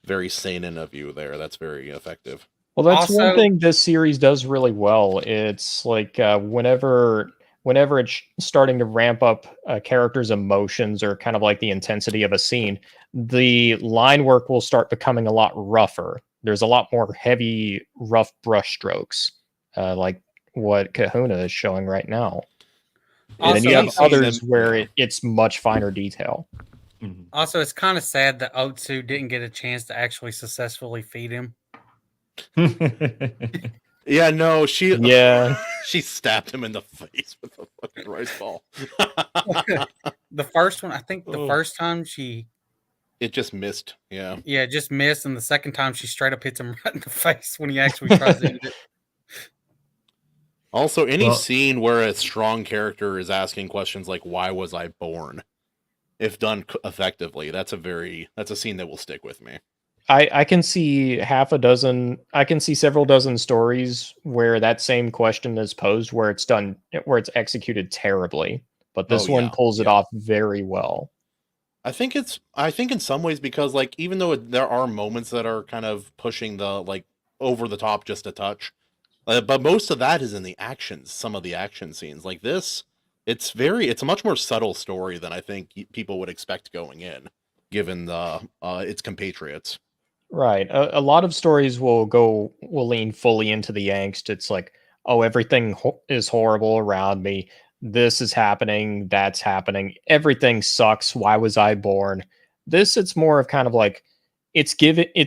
very sane of you there. That's very effective. Well, that's one Also- thing this series does really well. It's like whenever it's starting to ramp up a character's emotions or kind of like the intensity of a scene, the line work will start becoming a lot rougher. There's a lot more heavy, rough brush strokes, like what Kahuna is showing right now. And then you have Also- others where it's much finer detail. Mhm. Also, it's kind of sad that Otsu didn't get a chance to actually successfully feed him. Yeah, no, she Yeah. she stabbed him in the face with a fucking rice ball. The first one, I think the Oh. first time she It just missed. Yeah. just missed, and the second time she straight up hits him right in the face when he actually tries to eat it. Also, any Well- scene where a strong character is asking questions like "Why was I born?" if done effectively, that's a scene that will stick with me. I can see I can see several dozen stories where that same question is posed where it's executed terribly, but this Oh, one yeah, pulls it yeah. off very well. I think in some ways because like even though there are moments that are kind of pushing the like over the top just a touch, but most of that is in the actions. Some of the action scenes like this, it's a much more subtle story than I think people would expect going in, given the its compatriots. Right. A lot of stories will lean fully into the angst. It's like, oh, everything is horrible around me. This is happening. That's happening. Everything sucks. Why was I born? This, it's more of kind of like it's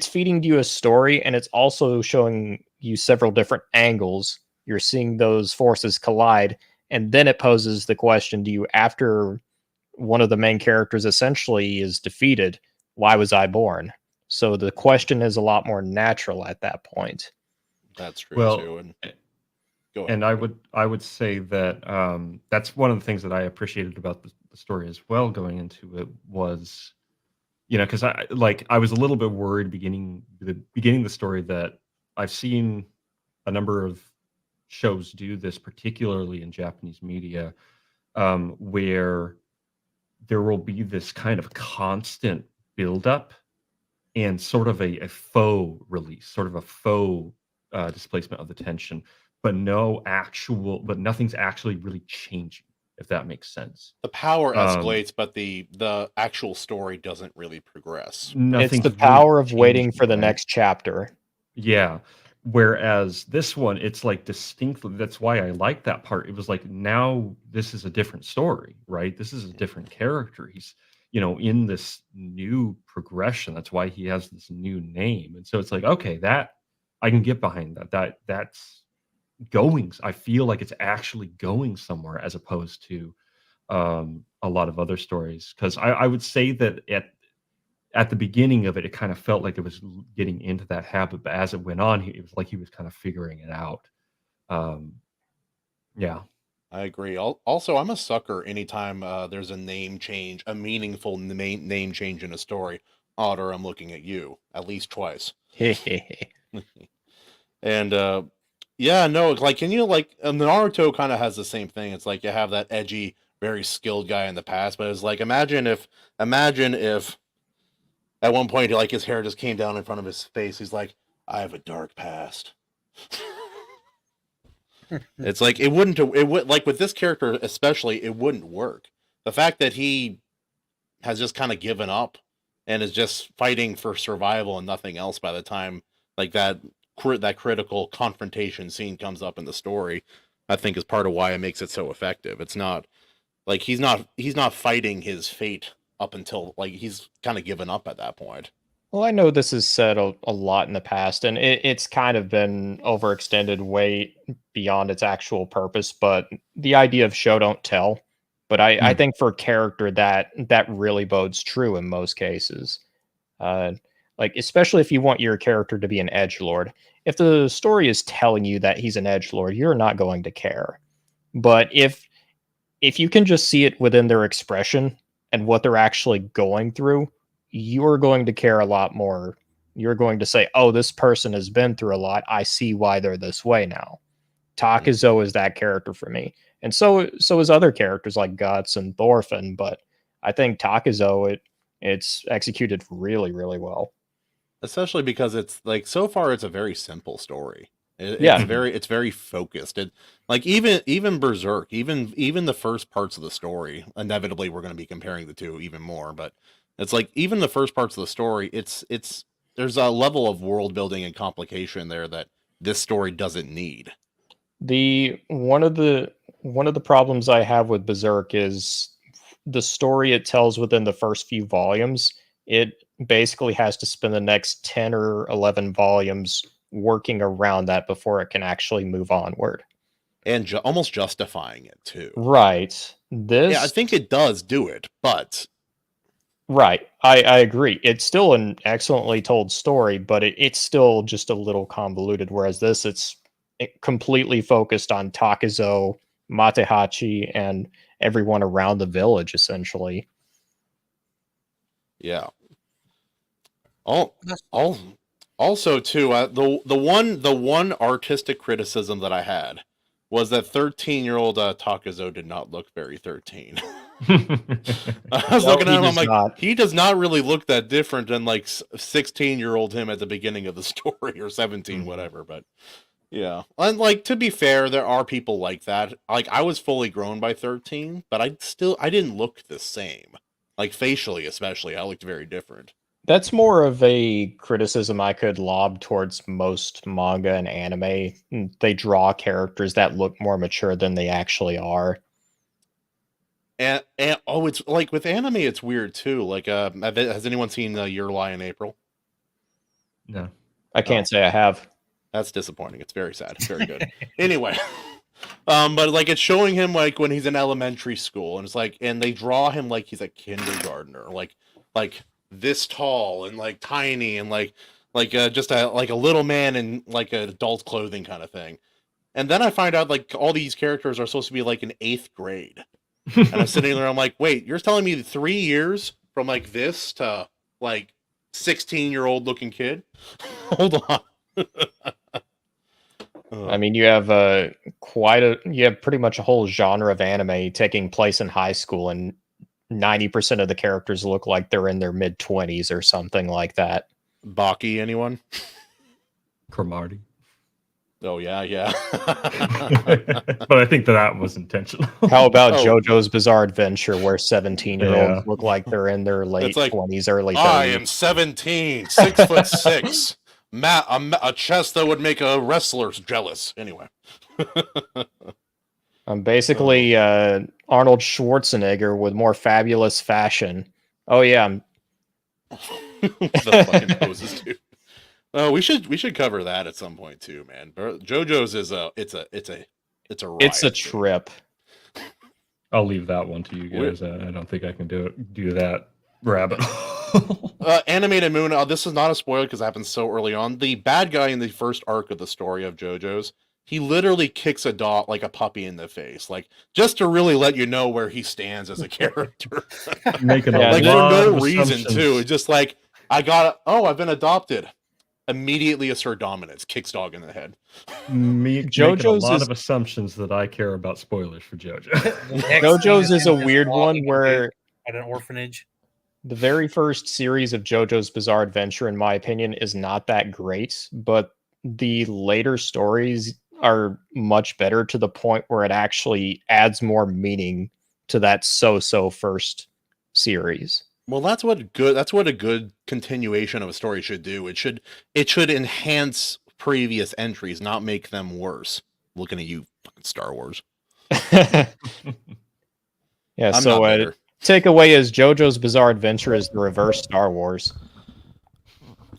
feeding you a story, and it's also showing you several different angles. You're seeing those forces collide, and then it poses the question to you after one of the main characters essentially is defeated. Why was I born? So the question is a lot more natural at that point. That's true Well, too. And go ahead. and I would say that that's one of the things that I appreciated about the story as well. Going into it was, because I was a little bit worried beginning the story that I've seen a number of shows do this, particularly in Japanese media, where there will be this kind of constant buildup and sort of a faux release, sort of a faux displacement of the tension, but nothing's actually really changing, if that makes sense. The power escalates, but the actual story doesn't really progress. It's Nothing's the really power of waiting changing, for the right? next chapter. Yeah. Whereas this one, it's like distinctly, that's why I like that part. It was like, now this is a different story, right? This is a different character. He's, in this new progression. That's why he has this new name. And so it's like, okay, that I can get behind that. That's going. I feel like it's actually going somewhere as opposed to a lot of other stories. Because I would say that at the beginning of it, it kind of felt like it was getting into that habit, but as it went on, it was like he was kind of figuring it out. Yeah. I agree. Also, I'm a sucker anytime there's a name change, a meaningful name change in a story. Otter, I'm looking at you at least twice. And yeah, no, like, can you like Naruto kind of has the same thing. It's like you have that edgy, very skilled guy in the past, but it's like imagine if at one point like his hair just came down in front of his face. He's like, I have a dark past. It's like it would like with this character especially, it wouldn't work. The fact that he has just kind of given up and is just fighting for survival and nothing else by the time like that critical confrontation scene comes up in the story, I think is part of why it makes it so effective. It's not like he's not fighting his fate up until like he's kind of given up at that point. Well, I know this is said a lot in the past, and it's kind of been overextended way beyond its actual purpose. But the idea of show don't tell. But I think for character that really bodes true in most cases. Like especially if you want your character to be an edgelord. If the story is telling you that he's an edgelord, you're not going to care. But if you can just see it within their expression and what they're actually going through, you're going to care a lot more. You're going to say, "Oh, this person has been through a lot. I see why they're this way now." Takuzo is that character for me, and so is other characters like Guts and Thorfinn. But I think Takuzo it's executed really really well. Especially because it's like so far it's a very simple story. Yeah. It's very focused. It like even Berserk, even the first parts of the story. Inevitably, we're going to be comparing the two even more, but it's like even the first parts of the story. It's there's a level of world building and complication there that this story doesn't need. The one of the problems I have with Berserk is the story it tells within the first few volumes. It basically has to spend the next 10 or 11 volumes working around that before it can actually move onward. And almost justifying it too. Right. This, Yeah, I think it does do it, but right. I agree. It's still an excellently told story, but it's still just a little convoluted. Whereas this, it's completely focused on Takizo, Matehachi, and everyone around the village, essentially. yeah. Also too, the one artistic criticism that I had was that 13-year-old Takizo did not look very 13. I was looking at him, I'm like, he does not really look that different than like 16-year-old him at the beginning of the story, or 17, whatever. But yeah, and like, to be fair, there are people like that. Like, I was fully grown by 13, but I didn't look the same. Like, facially, especially, I looked very different. That's more of a criticism I could lob towards most manga and anime. They draw characters that look more mature than they actually are. And oh, it's like with anime, it's weird too. Like, has anyone seen Your Lie in April? No, I can't say I have. That's disappointing. It's very sad. It's very good. Anyway, but like, it's showing him like when he's in elementary school, and it's like, and they draw him like he's a kindergartner, like this tall and like tiny and like just a little man in like an adult clothing kind of thing. And then I find out like all these characters are supposed to be like in 8th grade. And I'm sitting there, I'm like, wait, you're telling me 3 years from like this to like 16-year-old looking kid? Hold on. I mean, you have you have pretty much a whole genre of anime taking place in high school, and 90% of the characters look like they're in their mid-20s or something like that. Baki, anyone? Cromartie. Oh, yeah. But I think that was intentional. How about JoJo's Bizarre Adventure, where 17-year-olds look like they're in their late like, 20s, early 30s? I am 17, 6'6", a chest that would make a wrestler jealous. Anyway. I'm basically Arnold Schwarzenegger with more fabulous fashion. Oh yeah, the fucking poses too. Oh, we should cover that at some point too, man. JoJo's is it's a riot, it's a trip. I'll leave that one to you guys. I don't think I can do that rabbit hole. Animated Moon. This is not a spoiler because it happens so early on. The bad guy in the first arc of the story of JoJo's, he literally kicks a dog like a puppy in the face, like just to really let you know where he stands as a character. Making like for no reason assumptions. too. It's just like I've been adopted. Immediately assert dominance, kicks dog in the head. JoJo's a lot of assumptions that I care about spoilers for JoJo. JoJo's is a weird one where at an orphanage. The very first series of JoJo's Bizarre Adventure, in my opinion, is not that great, but the later stories are much better, to the point where it actually adds more meaning to that so-so first series. Well, that's what a good continuation of a story should do. It should enhance previous entries, not make them worse. Looking at you, fucking Star Wars. Yeah, so takeaway is JoJo's Bizarre Adventure is the reverse Star Wars.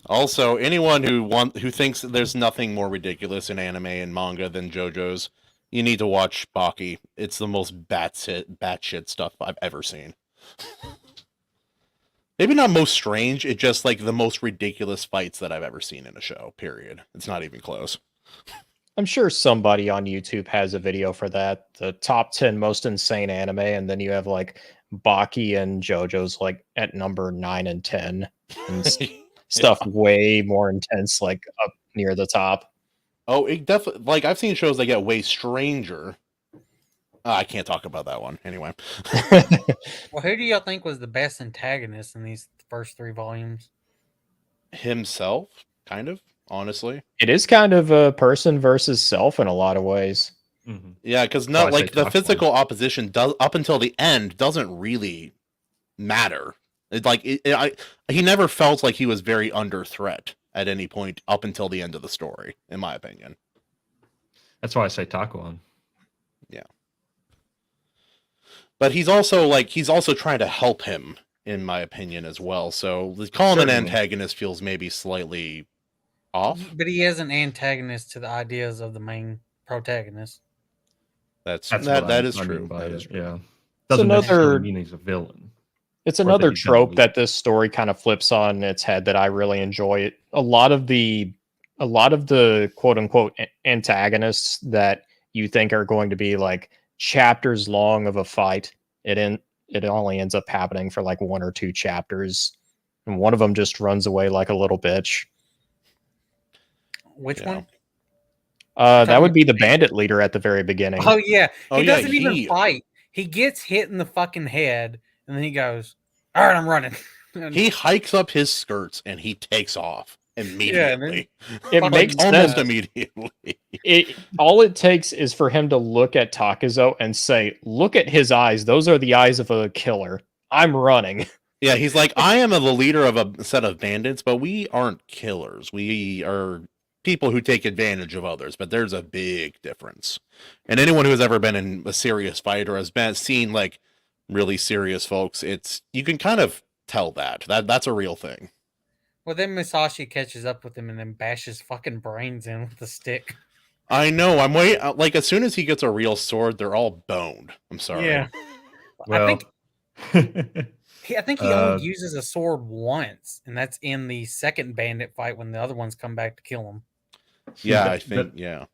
Also, anyone who thinks there's nothing more ridiculous in anime and manga than JoJo's, you need to watch Baki. It's the most batshit stuff I've ever seen. Maybe not most strange, it's just like the most ridiculous fights that I've ever seen in a show, period. It's not even close. I'm sure somebody on YouTube has a video for that. The top 10 most insane anime, and then you have like Baki and JoJo's like at number 9 and 10. And stuff way more intense, like up near the top. Oh, it definitely, like, I've seen shows that get way stranger. I can't talk about that one anyway. Well, who do y'all think was the best antagonist in these first 3 volumes? Himself, kind of, honestly. It is kind of a person versus self in a lot of ways. Mm-hmm. Yeah, because not like the physical opposition does up until the end doesn't really matter. He never felt like he was very under threat at any point up until the end of the story, in my opinion. That's why I say Takuan. Yeah. But he's also trying to help him, in my opinion, as well. So calling him an antagonist feels maybe slightly off. But he is an antagonist to the ideas of the main protagonist. That's That what that is I true. mean by That it. is true. Yeah, It's doesn't necessarily another mean he's a villain. it's Or that another he's gonna trope lose. that this story kind of flips on its head that I really enjoy. A lot of the quote unquote antagonists that you think are going to be like chapters long of a fight, it only ends up happening for like 1 or 2 chapters, and one of them just runs away like a little bitch. Which Yeah. one? That would about be the the bandit leader at the very beginning. Oh yeah, Oh, he yeah, doesn't even fight. He gets hit in the fucking head, and then he goes, "All right, I'm running." And He hikes up his skirts and he takes off immediately. It fucking, makes Almost sense. immediately. All it takes is for him to look at Takazo and say, "Look at his eyes. Those are the eyes of a killer. I'm running." Yeah, he's like, I am the leader of a set of bandits, but we aren't killers. We are people who take advantage of others, but there's a big difference. And anyone who has ever been in a serious fight or has seen like really serious folks, you can kind of tell that's a real thing. well, then Musashi catches up with him and then bashes fucking brains in with the stick. I know. I'm waiting. Like as soon as he gets a real sword, they're all boned. I'm sorry. Yeah. Well, I think he only uses a sword once, and that's in the second bandit fight when the other ones come back to kill him. Yeah, I think. Yeah.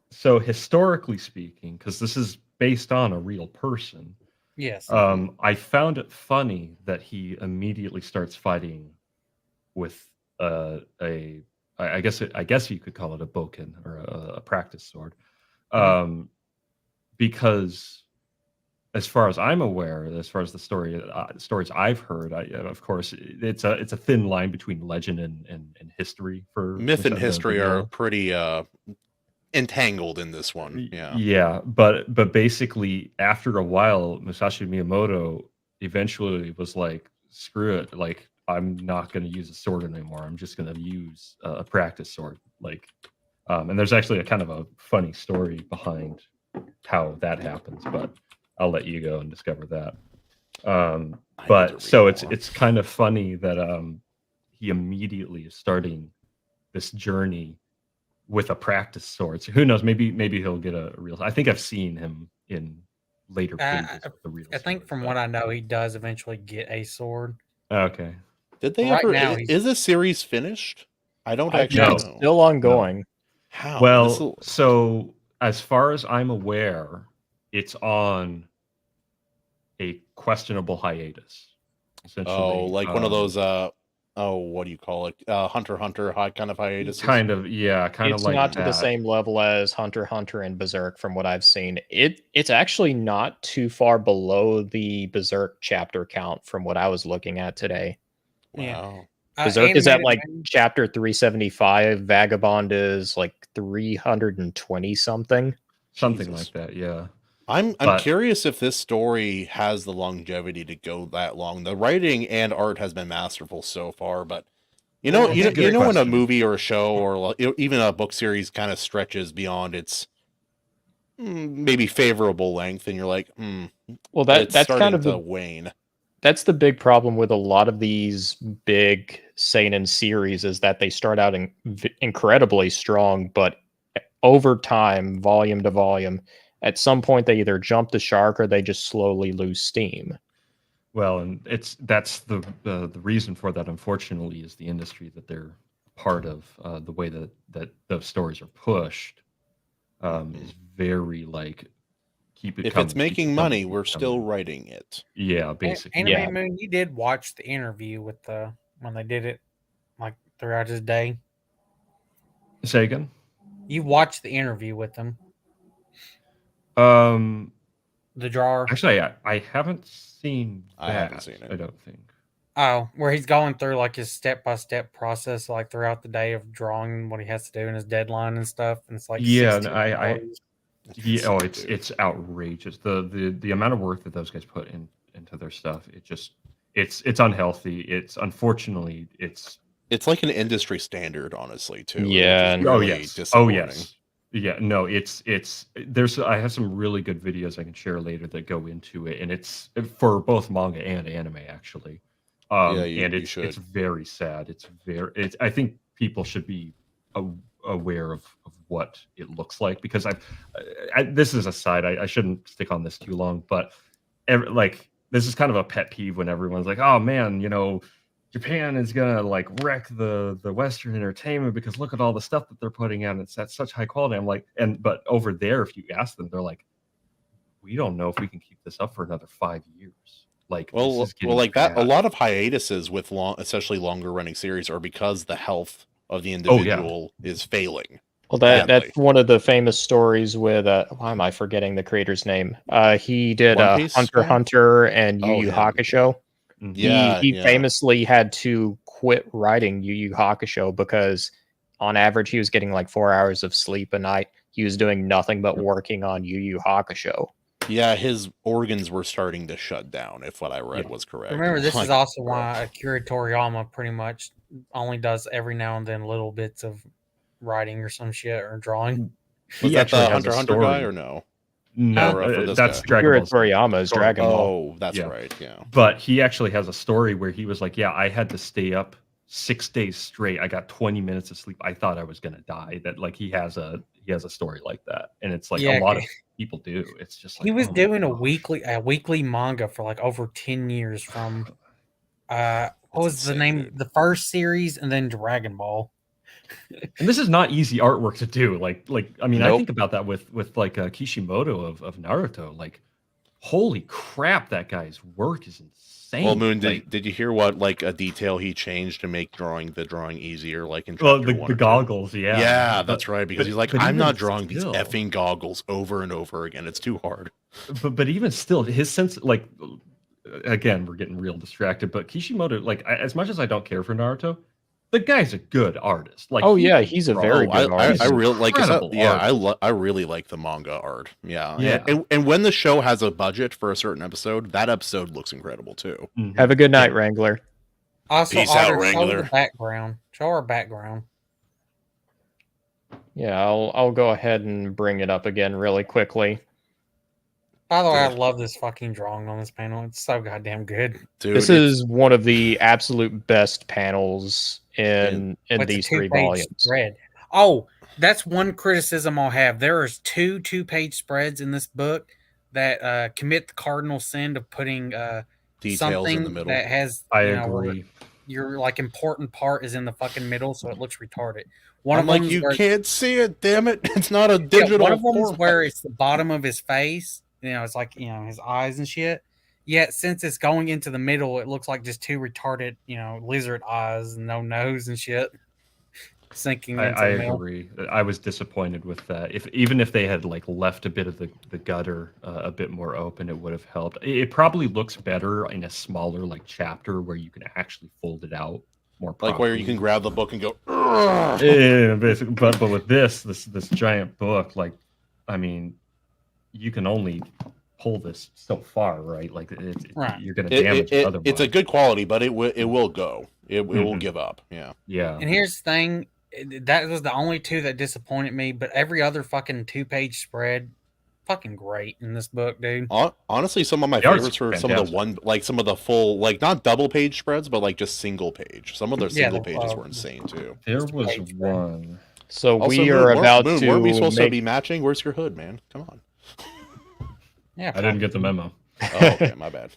So historically speaking, because this is based on a real person, Yes. I found it funny that he immediately starts fighting with I guess you could call it a boken or a practice sword, because as far as I'm aware, as far as the stories I've heard, of course it's a thin line between legend and history. For Myth and the history are lore. pretty entangled in this one. Yeah, but basically after a while, Musashi Miyamoto eventually was like, screw it, like I'm not going to use a sword anymore. I'm just going to use a practice sword. Like, and there's actually a kind of a funny story behind how that happens, but I'll let you go and discover that. But so it's kind of funny that he immediately is starting this journey with a practice sword. So who knows? Maybe he'll get a real. I think I've seen him in later pages of the real. I think from what I know, he does eventually get a sword. Okay. Did they Right ever? now, Is this series finished? I don't I actually think know. it's still ongoing. No. How? Well, so as far as I'm aware, it's on a questionable hiatus. Essentially, Oh, like one of those. What do you call it? Hunter x Hunter high kind of hiatus. Kind of, yeah, kind of It's like not to that. the same level as Hunter x Hunter and Berserk from what I've seen. It's actually not too far below the Berserk chapter count from what I was looking at today. Wow. Berserk is at like chapter 375. Vagabond is like 320 something. Something like that, yeah. I'm curious if this story has the longevity to go that long. The writing and art has been masterful so far, but you know when a movie or a show or even a book series kind of stretches beyond its maybe favorable length, and you're like, well, that's kind of the wane. That's the big problem with a lot of these big seinen series is that they start out incredibly strong, but over time, volume to volume, at some point they either jump the shark or they just slowly lose steam. Well, and that's the reason for that. Unfortunately, is the industry that they're part of. The way that those stories are pushed is very like keep it. If coming, it's making money, we're still writing it. Yeah, basically. Anime Moon, you did watch the interview with when they did it, like throughout his day. Say again. You watched the interview with them. The drawer. Actually, I haven't seen that. I haven't seen it. I don't think. Oh, where he's going through like his step-by-step process, like throughout the day of drawing what he has to do in his deadline and stuff, and it's like it's outrageous. The amount of work that those guys put into their stuff. It's unhealthy. It's unfortunately it's like an industry standard, honestly, too. Yeah. Yes. Yeah, no, it's I have some really good videos I can share later that go into it, and it's for both manga and anime actually. It's very sad. I think people should be aware of what it looks like, because this is a side, I shouldn't stick on this too long, but like this is kind of a pet peeve when everyone's like, oh man, Japan is gonna like wreck the Western entertainment because look at all the stuff that they're putting out. It's at such high quality. I'm like, but over there, if you ask them, they're like, we don't know if we can keep this up for another 5 years. Like, well, like that. A lot of hiatuses with especially longer running series, are because the health of the individual is failing. Well, that's one of the famous stories with why am I forgetting the creator's name? He did Hunter x Hunter and Yu Yu Hakusho. Mm-hmm. He famously had to quit writing Yu Yu Hakusho because on average he was getting like 4 hours of sleep a night. He was doing nothing but working on Yu Yu Hakusho. Yeah, his organs were starting to shut down, if what I read was correct. Remember, this is also why Akira Toriyama pretty much only does every now and then little bits of writing or some shit or drawing. Was that the Hunter x Hunter guy or no? No, that's Dragon Ball. Toriyama's Dragon Ball. Oh, that's right, yeah. But he actually has a story where he was like, yeah, I had to stay up 6 days straight. I got 20 minutes of sleep. I thought I was gonna die. That like he has a story like that, and it's like a lot of people do. It's just like he was doing a weekly manga for like over 10 years from what was the name? Dude. The first series and then Dragon Ball. And this is not easy artwork to do. Like I mean, I think about that with like Kishimoto of Naruto. Like, holy crap, that guy's work is insane. Well, Moon, did you hear what like a detail he changed to make the drawing easier? Like in chapter the goggles, yeah, that's right. Because he's like, I'm not drawing these effing goggles over and over again. It's too hard. But even still, his sense, like, again, we're getting real distracted. But Kishimoto, like, as much as I don't care for Naruto, the guy's a good artist. Like, he's a very good artist. I really like. I really like the manga art. Yeah. And when the show has a budget for a certain episode, that episode looks incredible too. Mm-hmm. Have a good night, Wrangler. Also, peace out, Wrangler. Show our background. Yeah, I'll go ahead and bring it up again really quickly. By the way, I love this fucking drawing on this panel. It's so goddamn good. Dude, this is one of the absolute best panels in these 3 volumes. Spread. Oh, that's one criticism I'll have. There is 2-page spreads in this book that commit the cardinal sin of putting details something in the middle that has. I agree. Your like important part is in the fucking middle, so it looks retarded. I'm like, you can't see it. Damn it! It's not a digital. One of them is where it's the bottom of his face. It's like, his eyes and shit. Yet, since it's going into the middle, it looks like just 2 retarded, lizard eyes and no nose and shit sinking into the middle. I agree. I was disappointed with that. Even if they had like left a bit of the gutter a bit more open, it would have helped. It probably looks better in a smaller like chapter where you can actually fold it out more properly. Like where you can grab the book and go. Yeah, basically. But with this giant book, like, I mean, you can only pull this so far, right? Like you're going to damage it otherwise. It's a good quality, but it will go. It will give up. Yeah. And here's the thing: that was the only 2 that disappointed me. But every other fucking 2-page spread, fucking great in this book, dude. Honestly, some of my favorites were some of the full, like not double page spreads, but like just single page. Some of their single pages were insane too. There was one. So we are about to. Weren't we supposed to be matching? Where's your hood, man? Come on. Yeah, I didn't get the memo. Oh, okay, my bad.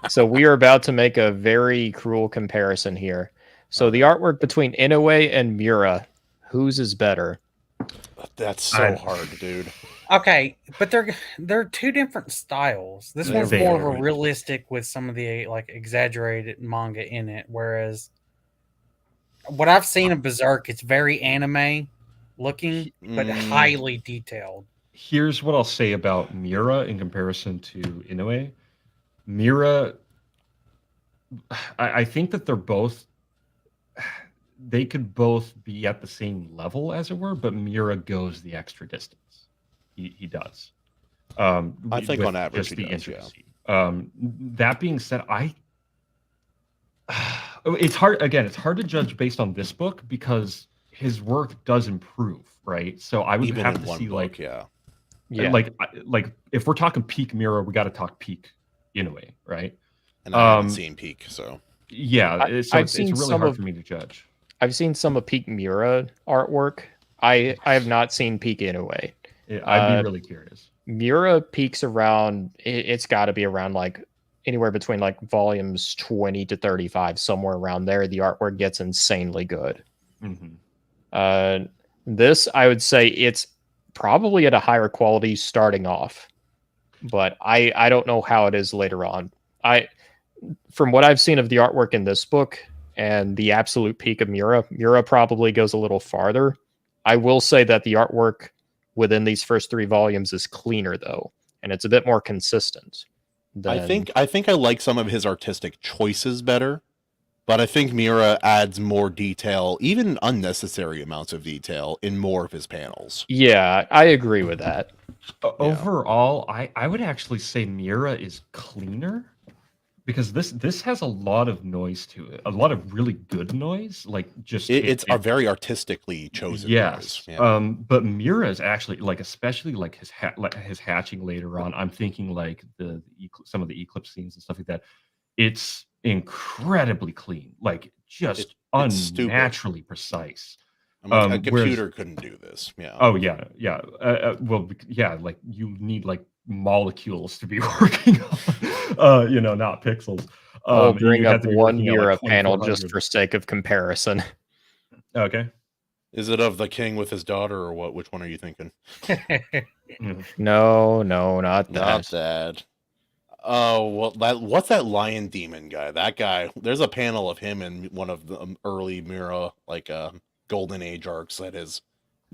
So we are about to make a very cruel comparison here. So the artwork between Inoue and Miura, whose is better? That's so hard, dude. Okay, but they're 2 different styles. This one's more of a realistic with some of the like exaggerated manga in it, whereas what I've seen of Berserk, it's very anime looking, but highly detailed. Here's what I'll say about Miura in comparison to Inoue. Miura, I think that they could both be at the same level, as it were, but Miura goes the extra distance. He does. I think on average, just the intricacy. That being said, it's hard. Again, it's hard to judge based on this book because his work does improve, right? So I would even have to see book, like if we're talking peak Miura, we got to talk peak Inoue, right? And I haven't seen peak, so yeah, it's really hard for me to judge. I've seen some of Peak Mura artwork. I have not seen Peak Inoue. I'd be really curious. Mura peaks around. It's got to be around like anywhere between like volumes 20 to 35, somewhere around there. The artwork gets insanely good. Mm-hmm. This, I would say, it's probably at a higher quality starting off, but I don't know how it is later on. From what I've seen of the artwork in this book and the absolute peak of Mura probably goes a little farther. I will say that the artwork within these first 3 volumes is cleaner though, and it's a bit more consistent. I think I like some of his artistic choices better, but I think Mira adds more detail, even unnecessary amounts of detail, in more of his panels. Yeah, I agree with that. Overall, I would actually say Mira is cleaner, because this has a lot of noise to it, a lot of really good noise, like just it's a very artistically chosen yes. noise. Yeah. But Mira is actually, like, especially like his hatching later on. I'm thinking like some of the eclipse scenes and stuff like that. It's incredibly clean, like just it's unnaturally precise. A computer couldn't do this. Yeah. Oh yeah. Well, yeah, like you need like molecules to be working on, not pixels. I'll bring you up have to be one working at, like, Mira panel just 2400. for sake of comparison. Okay. Is it of the king with his daughter, or what? Which one are you thinking? No, not that. Not that. Oh, well, what's that lion demon guy? That guy. There's a panel of him in one of the early Mira, like Golden Age arcs. That is,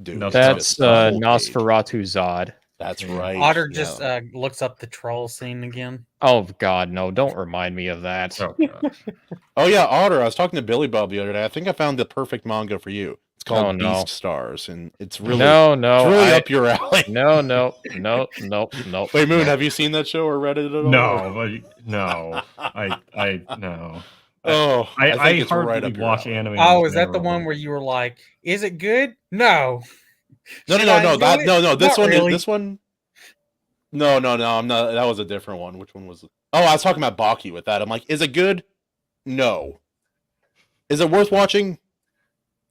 dude. That's Nosferatu Zod. That's right. Otter just looks up the troll scene again. Oh God, no! Don't remind me of that. Oh gosh. Oh yeah, Otter. I was talking to Billy Bob the other day. I think I found the perfect manga for you. It's called Beast Stars, and it's really it's really up your alley. No. Wait, Moon, have you seen that show or read it at all? No, I no. Oh, I hardly watch anime. Oh, is that the one where you were like, "Is it good?" No. No. This one, really? This one. No. I'm not. That was a different one. Which one was it? Oh, I was talking about Baki with that. I'm like, is it good? No. Is it worth watching?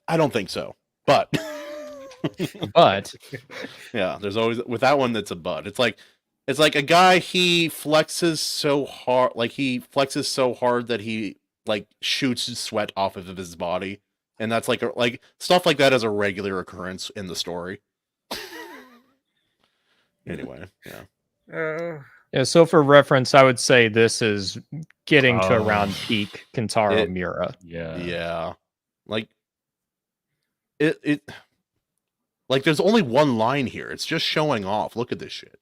I don't think so. But. Yeah, there's always with that one. That's a but. It's like a guy. He flexes so hard, that he like shoots sweat off of his body. And that's like stuff like that is a regular occurrence in the story. Anyway, yeah. Yeah, so for reference, I would say this is getting to around peak Kentaro Miura. Yeah. Like it like there's only one line here. It's just showing off. Look at this shit.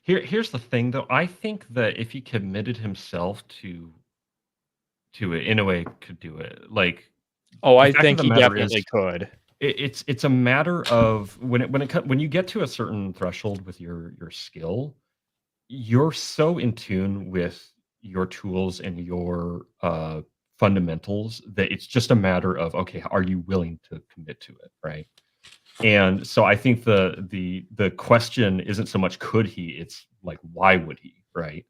Here's the thing though. I think that if he committed himself to it, Inoue could do it. Like, I think he definitely could. It's a matter of when you get to a certain threshold with your skill, you're so in tune with your tools and your fundamentals that it's just a matter of, okay, are you willing to commit to it, right? And so I think the question isn't so much could he, it's like why would he, right?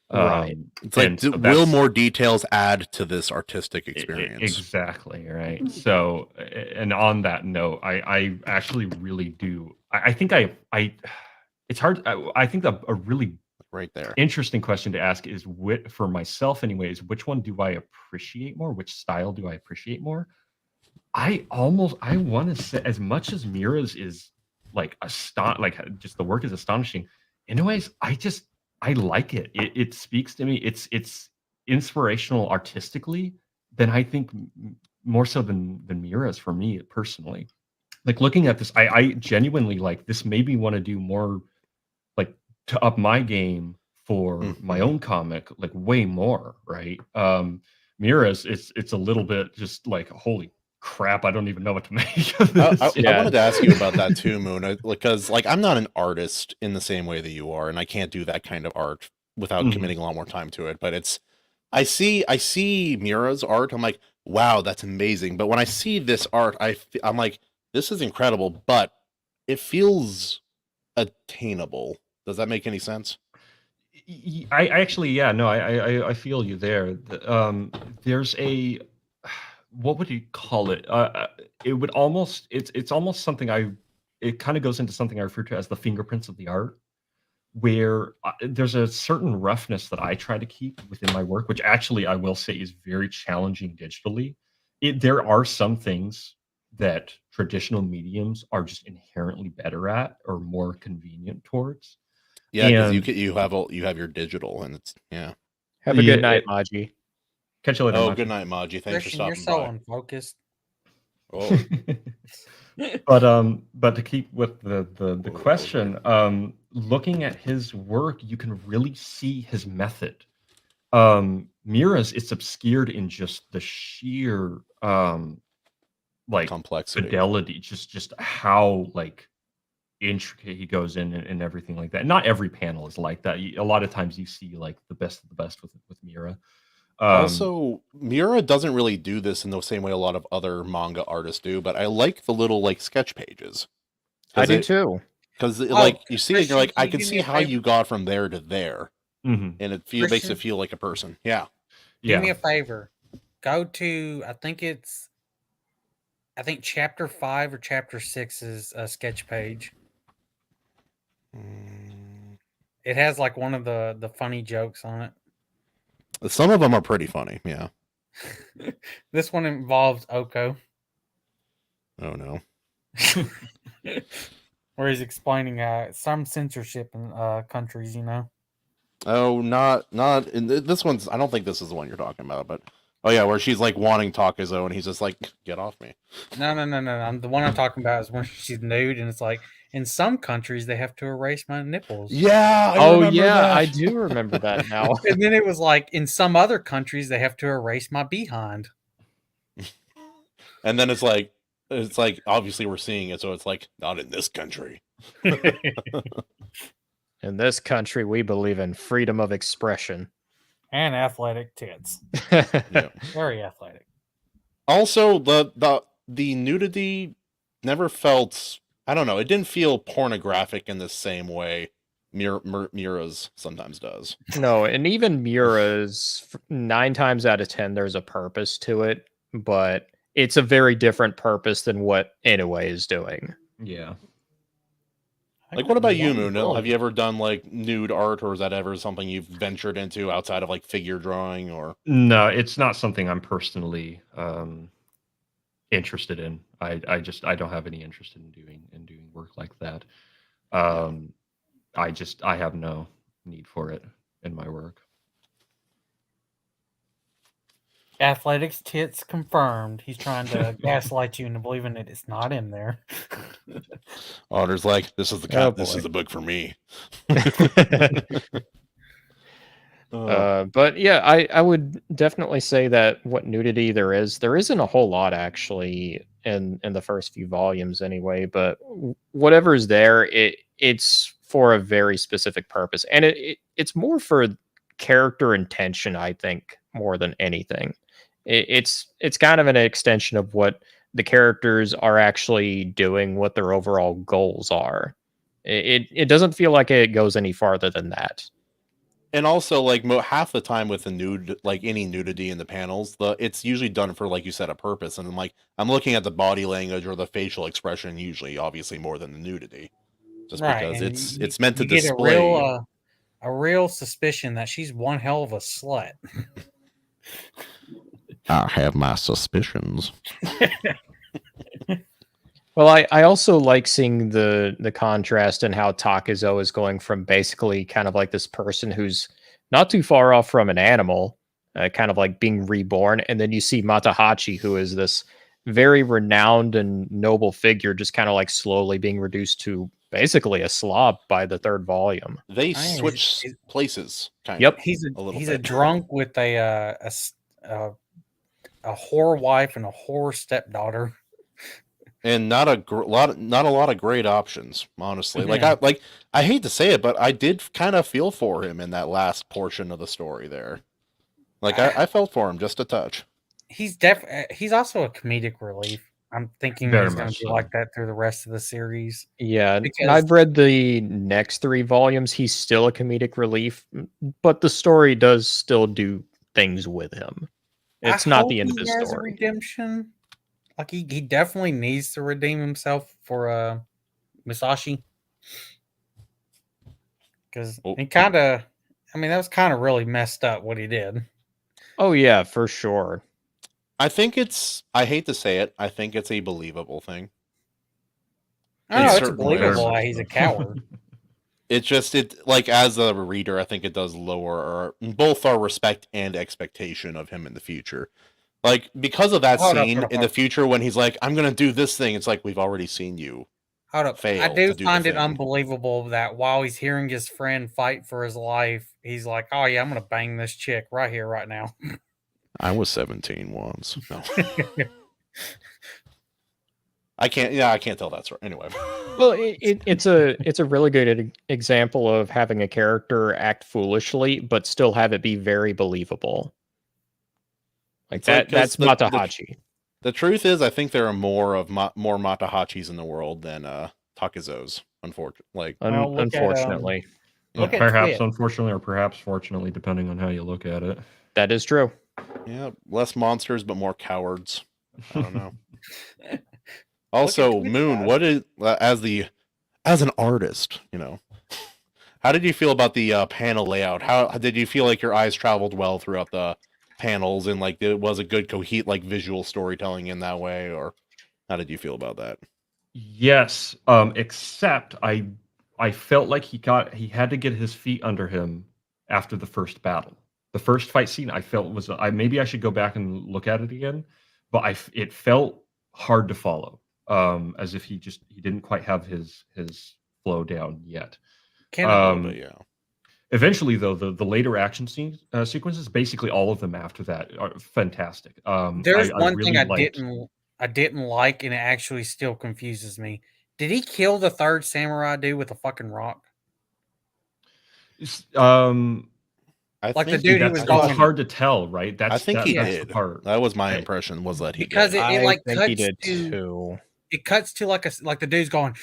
Right. It's like, will more details add to this artistic experience? Exactly, right. So, and on that note, I actually really do. I think it's hard. I think a really right there interesting question to ask is, for myself anyways, which one do I appreciate more? Which style do I appreciate more? I want to say, as much as Mira's is like just the work is astonishing. Anyways, I like it. It speaks to me. It's inspirational artistically than I think more so than Mira's for me personally. Like looking at this, I genuinely like this made me want to do more, like to up my game for my own comic, like way more, right? Mira's it's a little bit just like, holy crap, I don't even know what to make of this. I wanted to ask you about that too, Moon, because like I'm not an artist in the same way that you are, and I can't do that kind of art without committing a lot more time to it. But I see Mira's art, I'm like, wow, that's amazing. But when I see this art, I'm like, this is incredible, but it feels attainable. Does that make any sense? I actually, yeah, no, I feel you there. There's what would you call it? It would almost it's almost something it kind of goes into something I refer to as the fingerprints of the art, where there's a certain roughness that I try to keep within my work, which actually I will say is very challenging digitally. There are some things that traditional mediums are just inherently better at or more convenient towards. Yeah, because And you have your digital, and it's yeah. Have a good yeah, night, Maji. catch you later, Oh, Machi. good night, Maji. Thanks for Christian, you're stopping so by. unfocused. Oh, But to keep with the Whoa. question, looking at his work, you can really see his method. Mira's, it's obscured in just the sheer like complexity. fidelity, just how like intricate he goes in and everything like that. Not every panel is like that. A lot of times you see like the best of the best with Mira. Also, Mira doesn't really do this in the same way a lot of other manga artists do, but I like the little like sketch pages. I do too. Because Oh, like you see it, and you're Christian, like, can I you can do me see a how favor? you got from there to there, Mhm. and it makes Christian? it feel like a person. Yeah. Do me a favor. Go to I think chapter 5 or chapter 6 is a sketch page. It has like one of the funny jokes on it. Some of them are pretty funny. Yeah. This one involves Oko, Oh no. where he's explaining some censorship in countries, you know. Oh, not in this one's. I don't think this is the one you're talking about, but oh yeah, where she's like wanting Takuzo, and he's just like, "Get off me." No. The one I'm talking about is when she's nude, and it's like in some countries they have to erase my nipples. Yeah. Oh yeah, I do remember that now. And then it was like in some other countries they have to erase my behind. And then it's like obviously we're seeing it, so it's like not in this country. In this country, we believe in freedom of expression. And athletic tits. Yeah. Very athletic. Also, the nudity never felt. I don't know. It didn't feel pornographic in the same way Mira's sometimes does. No, and even Mura's 9 times out of 10, there's a purpose to it, but it's a very different purpose than what Inoue is doing. Yeah. Like, what about you, Moon? Have you ever done like nude art, or is that ever something you've ventured into outside of like figure drawing? Or No, it's not something I'm personally interested in. I don't have any interest in doing work like that. I have no need for it in my work. Athletics tits confirmed. He's trying to gaslight you into believing that it's not in there. Otter's like, this is this is the book for me. But yeah, I would definitely say that what nudity there isn't a whole lot actually in the first few volumes anyway. But whatever is there, it's for a very specific purpose, and it's more for character intention, I think, more than anything. It's kind of an extension of what the characters are actually doing, what their overall goals are. It doesn't feel like it goes any farther than that. And also, like half the time with the nude, like any nudity in the panels, it's usually done for, like you said, a purpose. And I'm looking at the body language or the facial expression, usually, obviously, more than the nudity, just because it's meant to display. Get a real suspicion that she's one hell of a slut. I have my suspicions. Well, I also like seeing the contrast and how Takuzo is going from basically kind of like this person who's not too far off from an animal, kind of like being reborn, and then you see Matahachi, who is this very renowned and noble figure, just kind of like slowly being reduced to basically a slob by the third volume. They switch places, kind Yep. of. He's he's a drunk with a whore wife and a whore stepdaughter, and not a lot of great options, honestly. Like I hate to say it, but I did kind of feel for him in that last portion of the story there. Like I felt for him just a touch. He's also a comedic relief. I'm thinking he's going to be like that through the rest of the series. Yeah, I've read the next 3 volumes. He's still a comedic relief, but the story does still do things with him. It's I not hope the end of he the has a story. redemption. Like he definitely needs to redeem himself for Musashi. Because Oh. he kind of, I mean, that was kind of really messed up what he did. Oh yeah, for sure. I think it's. I hate to say it. I think it's a believable thing. I don't In know, it's certain ways. believable much that he's a so. coward. It's just like as a reader, I think it does lower both our respect and expectation of him in the future. Like because of that Hold up, scene hold up, in hold the up. future when he's like, "I'm gonna do this thing," it's like we've already seen you Hold up. I fail do to do find the it thing. unbelievable that while he's hearing his friend fight for his life, he's like, "Oh yeah, I'm gonna bang this chick right here, right now." I was 17 once. No, I can't. Yeah, I can't tell that story. Anyway, Well, it's a really good example of having a character act foolishly, but still have it be very believable. Like it's like because that's Matahachi. the truth is, I think there are more Matahachis in the world than Takizos. Unfortunately, like Well, look at Unfortunately, look Yeah, at perhaps Twit. unfortunately or perhaps fortunately, depending on how you look at it. that is true. yeah, less monsters but more cowards. I don't know. Look Also, at Twitch, Moon, guys. what is as an artist, how did you feel about the panel layout? How did you feel like your eyes traveled well throughout the panels and like it was a good like visual storytelling in that way, or how did you feel about that? Yes, except I felt like he had to get his feet under him after the first battle. The first fight scene I felt was I maybe I should go back and look at it again, but it felt hard to follow. As if he didn't quite have his flow down yet. Can A little bit, yeah. Eventually, though, the later action sequences, basically all of them after that, are fantastic. There's I one thing really liked. I didn't like, and it actually still confuses me. Did he kill the third samurai dude with a fucking rock? I Like the think dude he was It's going hard to tell, right? I think he That's the did. part. That was my I- impression. Was that he because did? it I like think he cuts did to too. it cuts to like the dude's going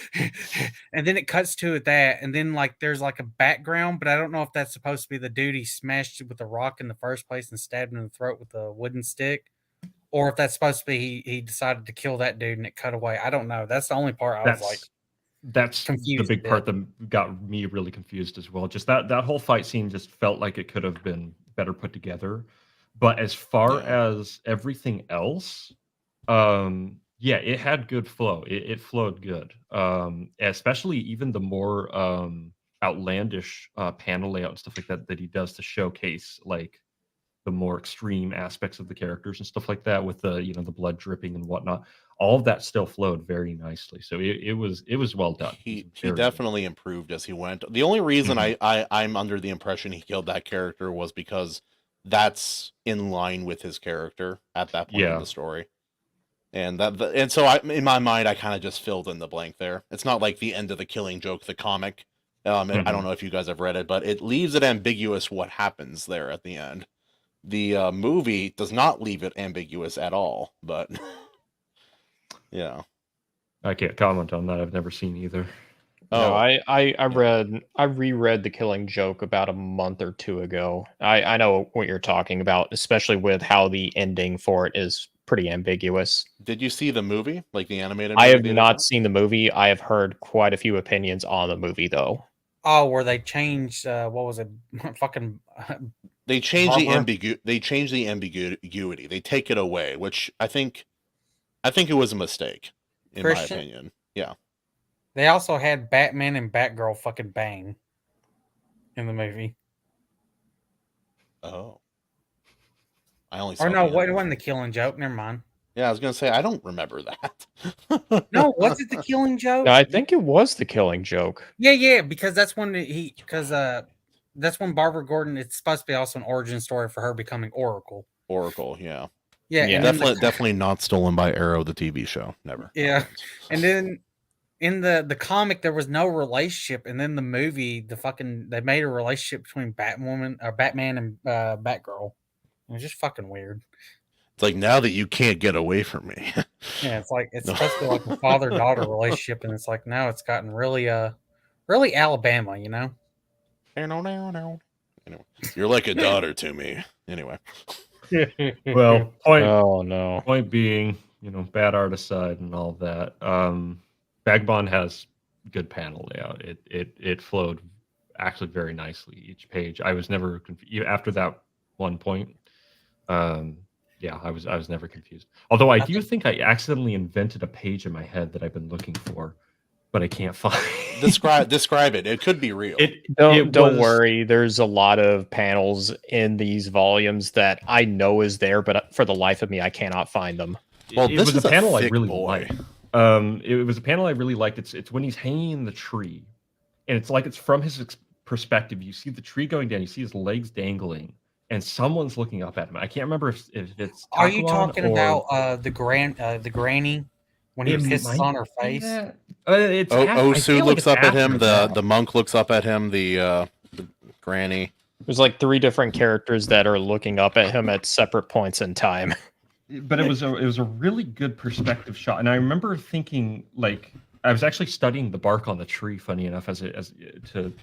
and then it cuts to that and then like there's like a background, but I don't know if that's supposed to be the dude he smashed with the rock in the first place and stabbed him in the throat with a wooden stick, or if that's supposed to be he decided to kill that dude and it cut away. I don't know. That's the only part I was like that's the confused a big part bit. that got me really confused as well. Just that whole fight scene just felt like it could have been better put together. But as far Yeah. as everything else, yeah, it had good flow. It flowed good. Especially even the more outlandish panel layout and stuff like that he does to showcase like the more extreme aspects of the characters and stuff like that with the the blood dripping and whatnot. All of that still flowed very nicely. So it was well done. It was He very well definitely improved as he went. The only reason done. I'm under the impression he killed that character was because that's in line with his character at that point in Yeah. the story. And and so in my mind I kind of just filled in the blank there. It's not like the end of the Killing Joke, the comic. I don't Mhm. know if you guys have read it, but it leaves it ambiguous what happens there at the end. The movie does not leave it ambiguous at all, but yeah. I can't comment on that. I've never seen either. No, Oh, I reread The Killing Joke about a month or two ago. I know what you're talking about, especially with how the ending for it is pretty ambiguous. did you see the movie, like the animated I movie? have The not original? seen the movie. I have heard quite a few opinions on the movie though. Oh, where they changed what was it? Fucking They change the Barbara. ambiguity. They take it away, which I think it was a mistake, in my Christian. opinion. Yeah. They also had Batman and Batgirl fucking bang in the movie. Oh. I only saw Or the no, animated it wasn't the version. Killing Joke. Never mind. Yeah, I was gonna say I don't remember that. No, was it the Killing Joke? No, I think it was The Killing Joke. Yeah, because that's when that's when Barbara Gordon. It's supposed to be also an origin story for her becoming Oracle. Oracle, yeah. Yeah, Yeah. and then Definitely not stolen by Arrow, the TV show. Never. yeah, and then in the comic there was no relationship, and then the movie they made a relationship between Batman and Batgirl. It was just fucking weird. It's like now that you can't get away from me. Yeah, it's like it's No. supposed to be like a father daughter relationship, and it's like now it's gotten really really Alabama, you know. Anyway, you're like a daughter to me. Anyway. Well, Oh no. point being, bad art aside and all that, Vagabond has good panel layout. It flowed actually very nicely each page. I was never confused after that one point. Yeah, I was never confused. Although I do think I accidentally invented a page in my head that I've been looking for, but I can't find. Describe it. It could be real. Don't worry. There's a lot of panels in these volumes that I know is there, but for the life of me, I cannot find them. Well, It this was is a panel I thick really boy. liked. It was a panel I really liked. It's when he's hanging in the tree, and it's like it's from his perspective. You see the tree going down. You see his legs dangling, and someone's looking up at him. I can't remember if it's. Are you Takuan talking or... about the granny when he pisses on her face? Osu looks up at him. The monk looks up at him. The granny. There's like 3 different characters that are looking up at him at separate points in time. But it was a really good perspective shot, and I remember thinking, like, I was actually studying the bark on the tree. Funny enough, to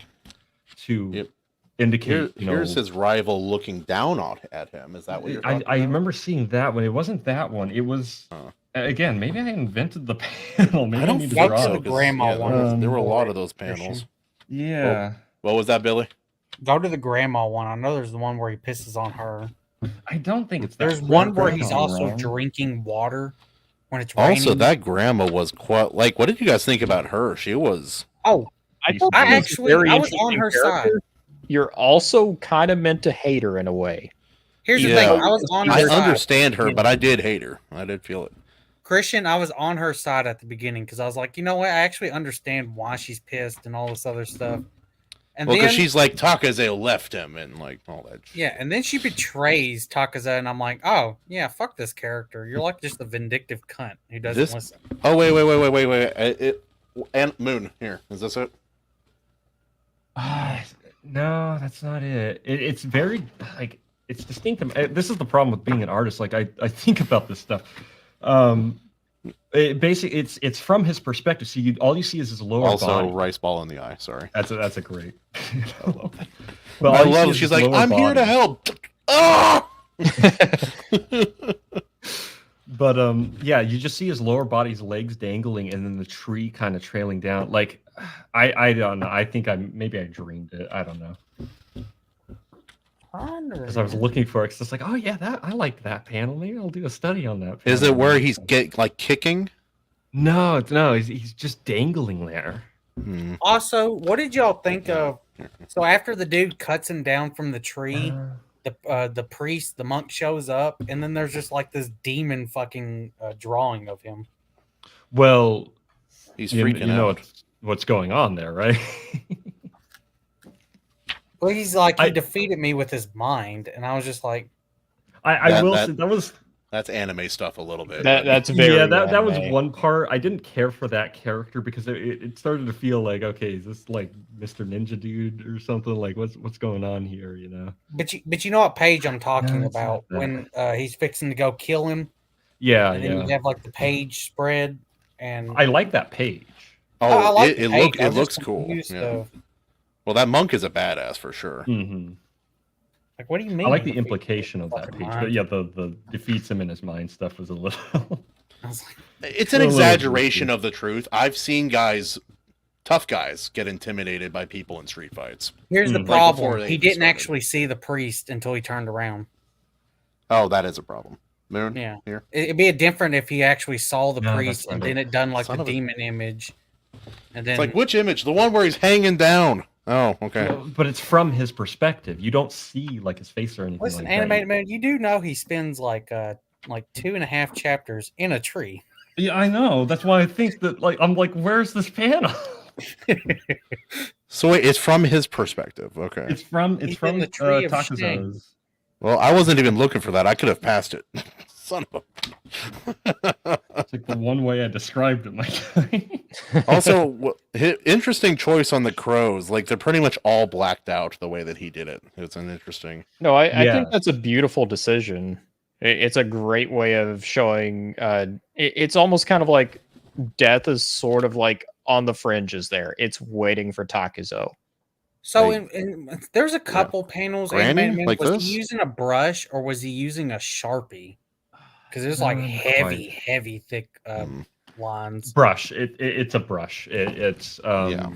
indicate. Here's his rival looking down at him. Is that what you're talking I about? remember seeing that one. It wasn't that one. It was again. Maybe I invented the panel. Maybe I need to draw to the it. grandma one. There were a lot of those panels. Yeah. What was that, Billy? Go to the grandma one. I know there's the one where he pisses on her. I don't think it's that. There's one where he's also drinking water when it's raining. Also, that grandma was quite like. What did you guys think about her? She was. Oh, I thought I that was a very I was on interesting her character. side. You're also kind of meant to hate her in a way. Here's the Yeah. thing. I was on her I side. understand her, but I did hate her. I did feel it. Christian, I was on her side at the beginning because I was like, you know what? I actually understand why she's pissed and all this other stuff. And Well, then because she's like Takaze left him and like all that. yeah, and then she betrays Takaza, and I'm like, oh yeah, fuck this character. You're like just a vindictive cunt who doesn't listen. Oh wait. And Moon here. Is this it? No, that's not it. It's very like it's distinct. This is the problem with being an artist. Like I think about this stuff. Basically, it's from his perspective. So all you see is his lower Also, body. rice ball in the eye. Sorry. That's a great. I love that. Well, I love. She's like, I'm here to help. Ah! But yeah, you just see his lower body's legs dangling, and then the tree kind of trailing down. Like, I don't know. I think maybe I dreamed it. I don't know. Because I was looking for it. Cause it's like, oh yeah, I like that panel. Maybe I'll do a study on that. Is it where he's kicking? No, he's just dangling there. Also, what did y'all think of? So after the dude cuts him down from the tree, the priest, the monk shows up, and then there's just like this demon fucking drawing of him. Well, he's freaking out. You know what's going on there, right? Well, he's like, he defeated me with his mind, and I was just like, I will say that was. That's anime stuff a little bit. That's very that was one part. I didn't care for that character because it started to feel like, okay, is this like Mr. Ninja dude or something? Like what's going on here, you know? But you know what page I'm talking about when he's fixing to go kill him? Yeah, and then you have like the page spread, and I like that page. Oh, it looks cool. Yeah. Well, that monk is a badass for sure. Mm-hmm. Like, what do you mean? I like the implication of that page, but yeah, the defeats him in his mind stuff was a little. It's an exaggeration of the truth. I've seen tough guys, get intimidated by people in street fights. Here's the problem: he didn't actually see the priest until he turned around. Oh, that is a problem. Moon, yeah. Here, it'd be different if he actually saw the priest and then it done like the demon image. And then it's like, which image? The one where he's hanging down. Oh, okay. But it's from his perspective. You don't see like his face or anything. Listen, like animated man, you do know he spends like 2.5 chapters in a tree. Yeah, I know. That's why I think that I'm like, where's this panel? So wait, it's from his perspective. Okay. It's from the tree of Takaza's. Well, I wasn't even looking for that. I could have passed it. Son of a. It's like the one way I described it, Mike. Also, interesting choice on the crows. Like they're pretty much all blacked out the way that he did it. It's an interesting. No, I think that's a beautiful decision. It's a great way of showing. It's almost kind of like death is sort of like on the fringes there. It's waiting for Takuzo. So Like, there's a couple panels Granny? animated. Like Was this? he using a brush or was he using a Sharpie? Because there's like Not heavy, quite. heavy, thick Mm. lines. Brush. It's a brush. It's Yeah.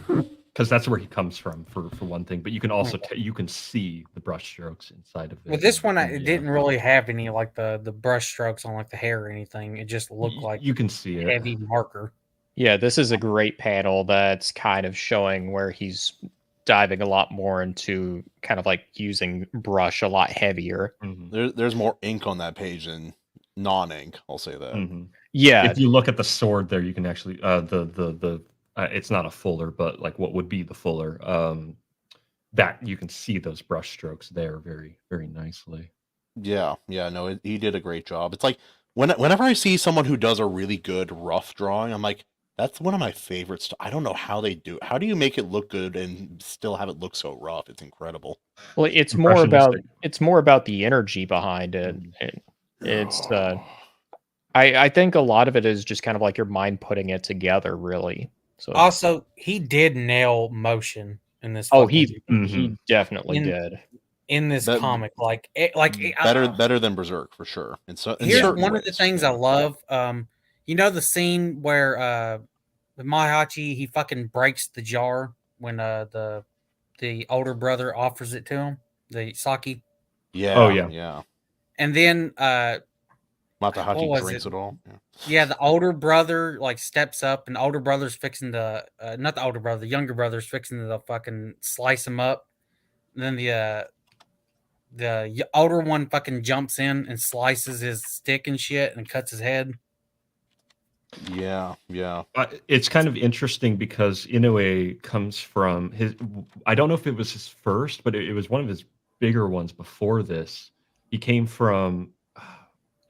because that's where he comes from for one thing. But you can also you can see the brush strokes inside of it. Well, this one, and it yeah, didn't really have any like the brush strokes on like the hair or anything. It just looked like you can see it. heavy marker. Yeah, this is a great panel that's kind of showing where he's diving a lot more into kind of like using brush a lot heavier. Mhm. There's more ink on that page than non-ink. I'll say that. Mhm. Yeah, If you look at the sword there, you can actually the it's not a fuller, but like what would be the fuller. That you can see those brush strokes there very, very nicely. Yeah, no, he did a great job. It's like whenever I see someone who does a really good rough drawing, I'm like, that's one of my favorites. I don't know how they do it. How do you make it look good and still have it look so rough? It's incredible. well, it's more about the energy behind it. Mhm. It's I think a lot of it is just kind of like your mind putting it together, really. So Also, he did nail motion in this. oh, fucking he definitely in did. in this That- comic, better than Berserk for sure. In here's certain one of the ways, things yeah. I love. You know the scene where the Mahachi he fucking breaks the jar when the older brother offers it to him, the sake, Yeah. Oh, yeah. Yeah. and then what Matahachi was drinks it? it all. Yeah, the older brother like steps up, and the older brother's fixing to not the older brother, the younger brother's fixing to fucking slice him up. And then the older one fucking jumps in and slices his stick and shit and cuts his head. Yeah. It's kind of interesting because Inoue comes from his. I don't know if it was his first, but it was one of his bigger ones before this. He came from.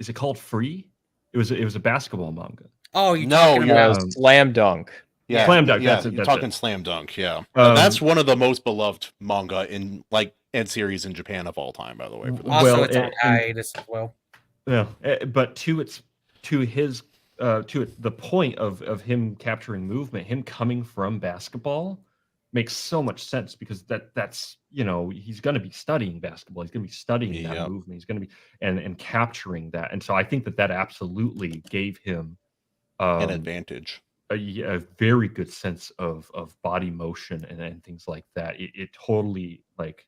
Is it called Free? It was a basketball manga. Oh, you No, talking you're- about? Slam dunk. Yeah. Slam Dunk, Yeah, that's it, you're that's talking it. Slam Dunk. Yeah. Um, That's one of the most beloved manga in and series in Japan of all time. By the way, for those. Also, Well, it's on and- hiatus as well. Yeah, but to his the point of him capturing movement, him coming from basketball makes so much sense because that's he's going to be studying basketball. He's going to be studying that Yep. movement. He's going to be and capturing that. And so I think that absolutely gave him An um, advantage. a very good sense of body motion and things like that. It totally like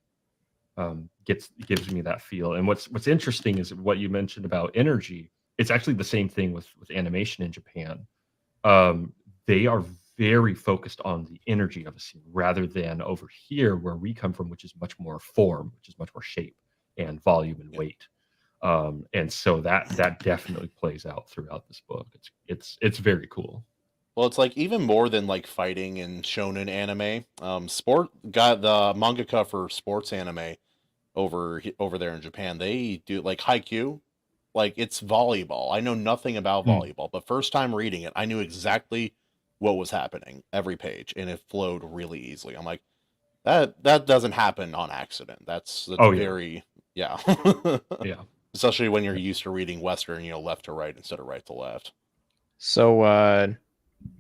gives me that feel. And what's interesting is what you mentioned about energy. It's actually the same thing with animation in Japan. They are very focused on the energy of a scene rather than over here where we come from, which is much more form, which is much more shape and volume and weight. And so that definitely plays out throughout this book. It's very cool. Well, it's like even more than like fighting and shonen anime. Sport got the mangaka for sports anime over there in Japan. They do like Haikyuu, like it's volleyball. I know nothing about volleyball, but first time reading it, I knew exactly what was happening every page, and it flowed really easily. I'm like, that doesn't happen on accident. That's Oh, yeah. very yeah. Yeah. Especially when you're used to reading Western, left to right instead of right to left. So,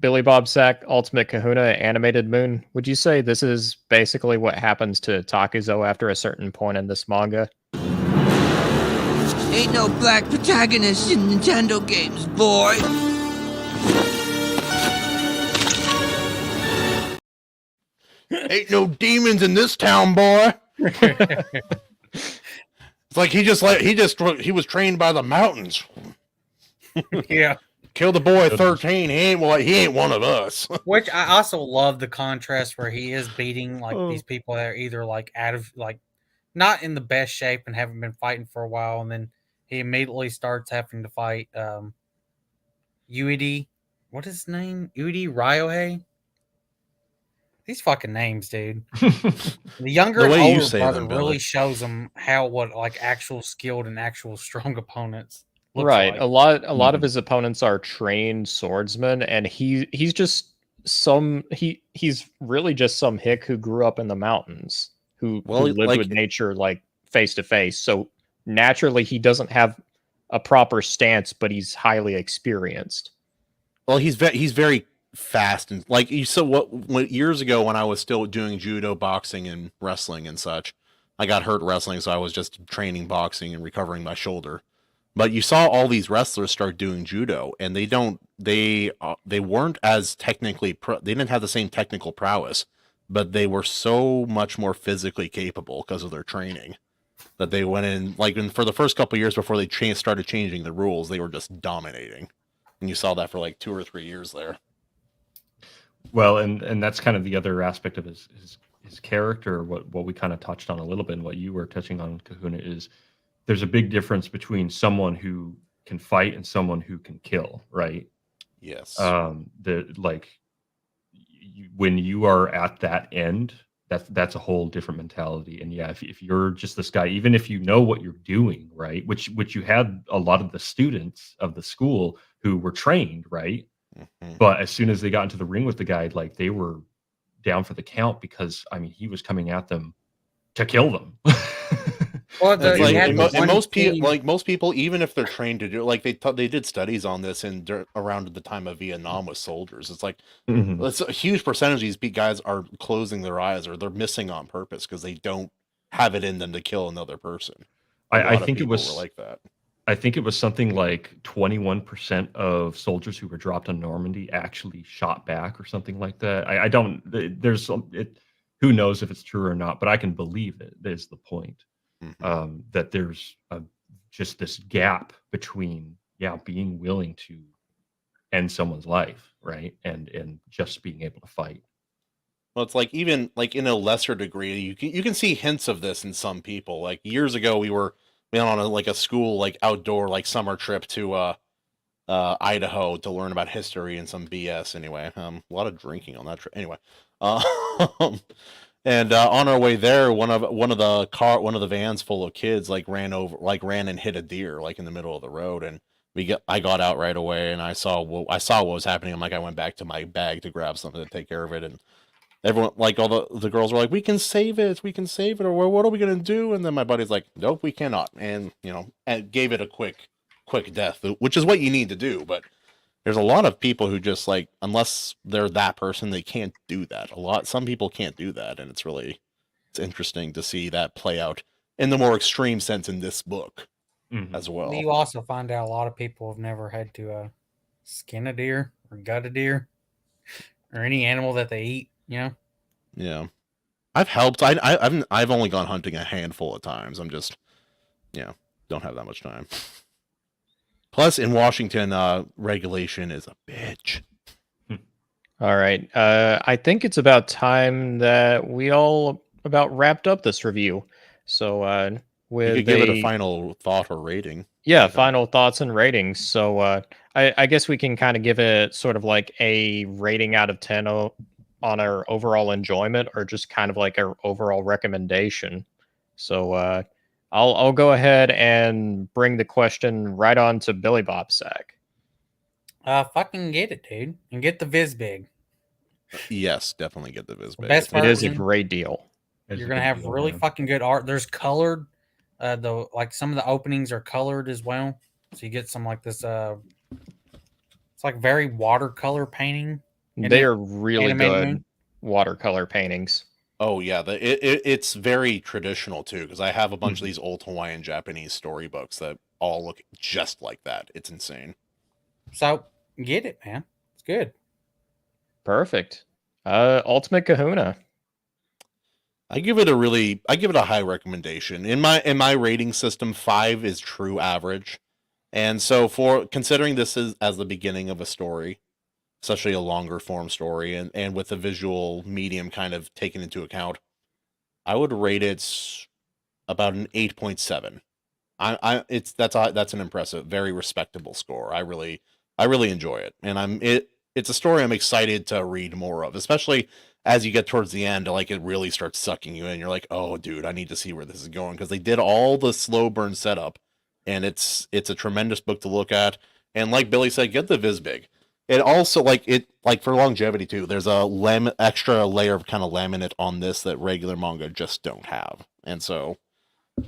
Billy Bob Sack, Ultimate Kahuna, Animated Moon. Would you say this is basically what happens to Takuzo after a certain point in this manga? Ain't no black protagonists in Nintendo games, boy. Ain't no demons in this town, boy. It's like he was trained by the mountains. Yeah. Kill the boy 13. He ain't one of us. Which I also love the contrast where he is beating like Oh. these people that are either like out of like not in the best shape and haven't been fighting for a while, and then he immediately starts having to fight Ued. What is his name? Ued Ryohei? These fucking names, dude. The younger The and way you older say brother them, Billy. really shows them how what like actual skilled and actual strong opponents looks Right. like. A lot of Mhm. his opponents are trained swordsmen, and he's just he's really just some hick who grew up in the mountains, who lived like- with nature like face to face. So naturally he doesn't have a proper stance, but he's highly experienced. Well, he's very fast and like you saw what years ago when I was still doing judo, boxing, and wrestling and such. I got hurt wrestling, so I was just training boxing and recovering my shoulder. But you saw all these wrestlers start doing judo, and they weren't as they didn't have the same technical prowess, but they were so much more physically capable because of their training that they went in for the first couple of years before they started changing the rules, they were just dominating, and you saw that for like 2 or 3 years there. Well, and that's kind of the other aspect of his character. What we kind of touched on a little bit, and what you were touching on, Kahuna, is there's a big difference between someone who can fight and someone who can kill, right? Yes. When you are at that end, that's a whole different mentality. And yeah, if you're just this guy, even if you know what you're doing, right, which you had a lot of the students of the school who were trained, right? Mm-hmm. But as soon as they got into the ring with the guy, like they were down for the count because I mean he was coming at them to kill them. Well, most people, even if they're trained to do it, like they did studies on this around the time of Vietnam with soldiers. It's like it's a huge percentage of these guys are closing their eyes or they're missing on purpose because they don't have it in them to kill another person. I think it was were like that. I think it was something like 21% of soldiers who were dropped on Normandy actually shot back or something like that. I don't. There's some. Who knows if it's true or not? But I can believe it. Is the point. Mm-hmm. That there's just this gap between being willing to end someone's life, right, and just being able to fight. Well, it's like even like in a lesser degree, you can see hints of this in some people. Like years ago, we went on a school outdoor summer trip to Idaho to learn about history and some BS. Anyway, a lot of drinking on that trip. Anyway, and on our way there, one of the vans full of kids ran and hit a deer in the middle of the road, and I got out right away, and I saw what was happening. I went back to my bag to grab something to take care of it, and everyone all the girls were like, we can save it, or what are we gonna do? And then my buddy's like, nope, we cannot, and and gave it a quick death, which is what you need to do, but there's a lot of people who just unless they're that person, they can't do that. Some people can't do that, and it's interesting to see that play out in the more extreme sense in this book as well. You also find out a lot of people have never had to skin a deer or gut a deer or any animal that they eat. Yeah, I've helped. I've only gone hunting a handful of times. I'm just don't have that much time. Plus, in Washington, regulation is a bitch. All right. I think it's about time that we all about wrapped up this review. So you could give it a final thought or rating. Yeah, final thoughts and ratings. So I guess we can kind of give it sort of like a rating out of 10 on our overall enjoyment, or just kind of like our overall recommendation. So I'll go ahead and bring the question right on to Billy Bobsack. Fucking get it, dude, and get the Vizbig. Yes, definitely get the Vizbig. Best part it is a great deal. You're gonna have really fucking good art. There's colored. Some of the openings are colored as well, so you get some this. It's like very watercolor painting. They are really good watercolor paintings. Oh yeah, it's very traditional too, because I have a bunch of these old Hawaiian Japanese storybooks that all look just like that. It's insane. So get it, man. It's good. Perfect. Ultimate Kahuna. I give it a high recommendation. In my rating system, 5 is true average. And so for considering this as the beginning of a story, especially a longer form story, and with the visual medium kind of taken into account, I would rate it about an 8.7. That's an impressive, very respectable score. I really enjoy it, and it's a story I'm excited to read more of, especially as you get towards the end. It really starts sucking you in. You're like, oh, dude, I need to see where this is going, because they did all the slow burn setup, and it's a tremendous book to look at. And like Billy said, get the Vizbig. It also for longevity too. There's a extra layer of kind of laminate on this that regular manga just don't have, and so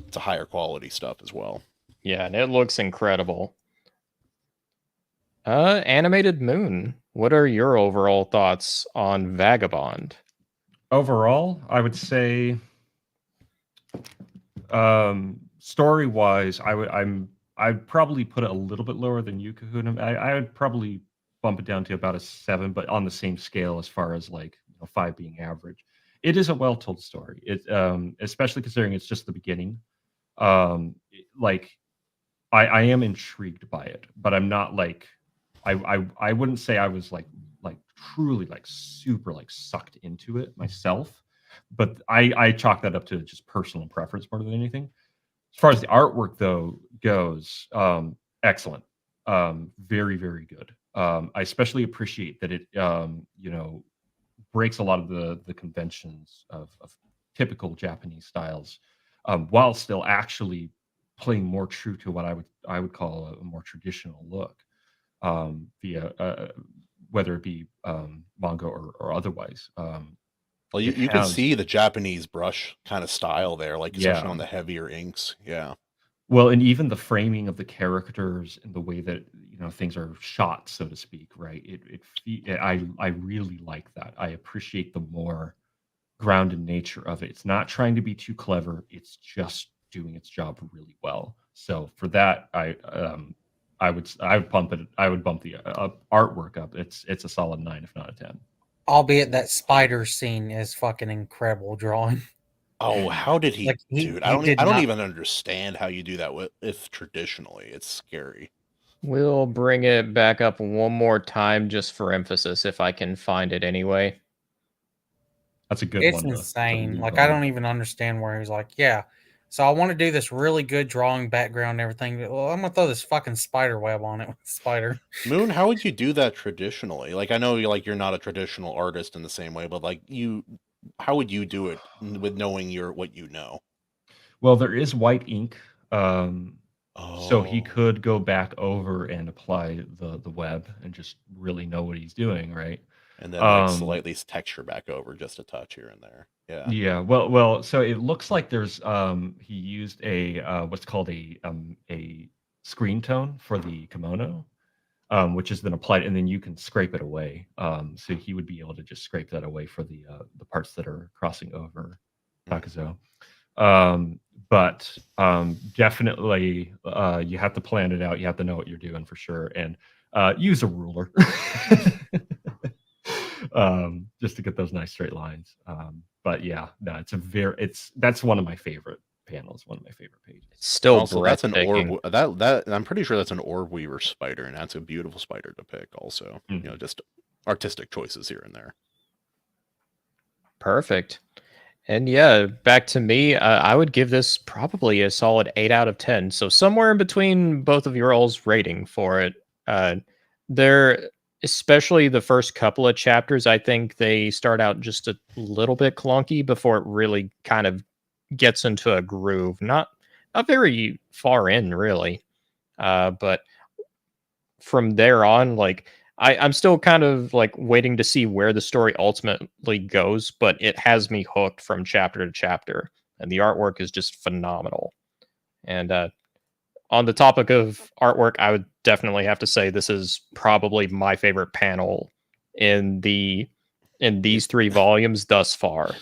it's a higher quality stuff as well. Yeah, and it looks incredible. Animated Moon. what are your overall thoughts on Vagabond? Overall, I would say, story wise, I'd probably put it a little bit lower than you, Kahuna. I would probably bump it down to about a 7, but on the same scale as far as like 5 being average. It is a well told story. It especially considering it's just the beginning. Like I am intrigued by it, but I'm not like I wouldn't say I was like truly like super like sucked into it myself, but I chalk that up to just personal preference more than anything. As far as the artwork though goes, excellent, very very good. I especially appreciate that it breaks a lot of the conventions of typical Japanese styles, while still actually playing more true to what I would call a more traditional look, via whether it be manga or otherwise. Well, It you could has, see the Japanese brush kind of style there, like especially yeah. on the heavier inks. Yeah. Well, and even the framing of the characters and the way that things are shot, so to speak, right? I really like that. I appreciate the more grounded nature of it. It's not trying to be too clever. It's just doing its job really well. So for that, I would bump the artwork up. It's a solid 9, if not a 10. Albeit that spider scene is fucking incredible drawing. Oh, how did he Like dude? he did I don't not. even understand how you do that if traditionally. It's scary. We'll bring it back up one more time just for emphasis, if I can find it anyway. That's a good It's one to insane. leave Like I on. don't even understand where he's like, yeah. So I want to do this really good drawing background and everything. But, well, I'm gonna throw this fucking spider web on it with the spider. Moon, how would you do that traditionally? Like I know you're not a traditional artist in the same way, but like how would you do it with knowing what you know? Well, there is white ink, so he Oh, could go back over and apply the web and just really know what he's doing, right? and then like Um, slightly texture back over just a touch here and there. Yeah. yeah, well, so it looks like there's he used a what's called a screen tone for the kimono, which is then applied, and then you can scrape it away. So he would be able to just scrape that away for the parts that are crossing over Takazo. But definitely, you have to plan it out. You have to know what you're doing for sure, and use a ruler, just to get those nice straight lines. But yeah, no, that's one of my favorite panels, one of my favorite pages. It's still Also, that's an breathtaking. orb. That I'm pretty sure that's an orb weaver spider, and that's a beautiful spider to pick. Also, Mhm. just artistic choices here and there. Perfect. And yeah, back to me, I would give this probably a solid 8 out of 10. So somewhere in between both of your all's rating for it. There, especially the first couple of chapters, I think they start out just a little bit clunky before it really kind of gets into a groove. Not very far in, really. But from there on, like I'm still kind of like waiting to see where the story ultimately goes, but it has me hooked from chapter to chapter, and the artwork is just phenomenal. And on the topic of artwork, I would definitely have to say this is probably my favorite panel in these 3 volumes thus far.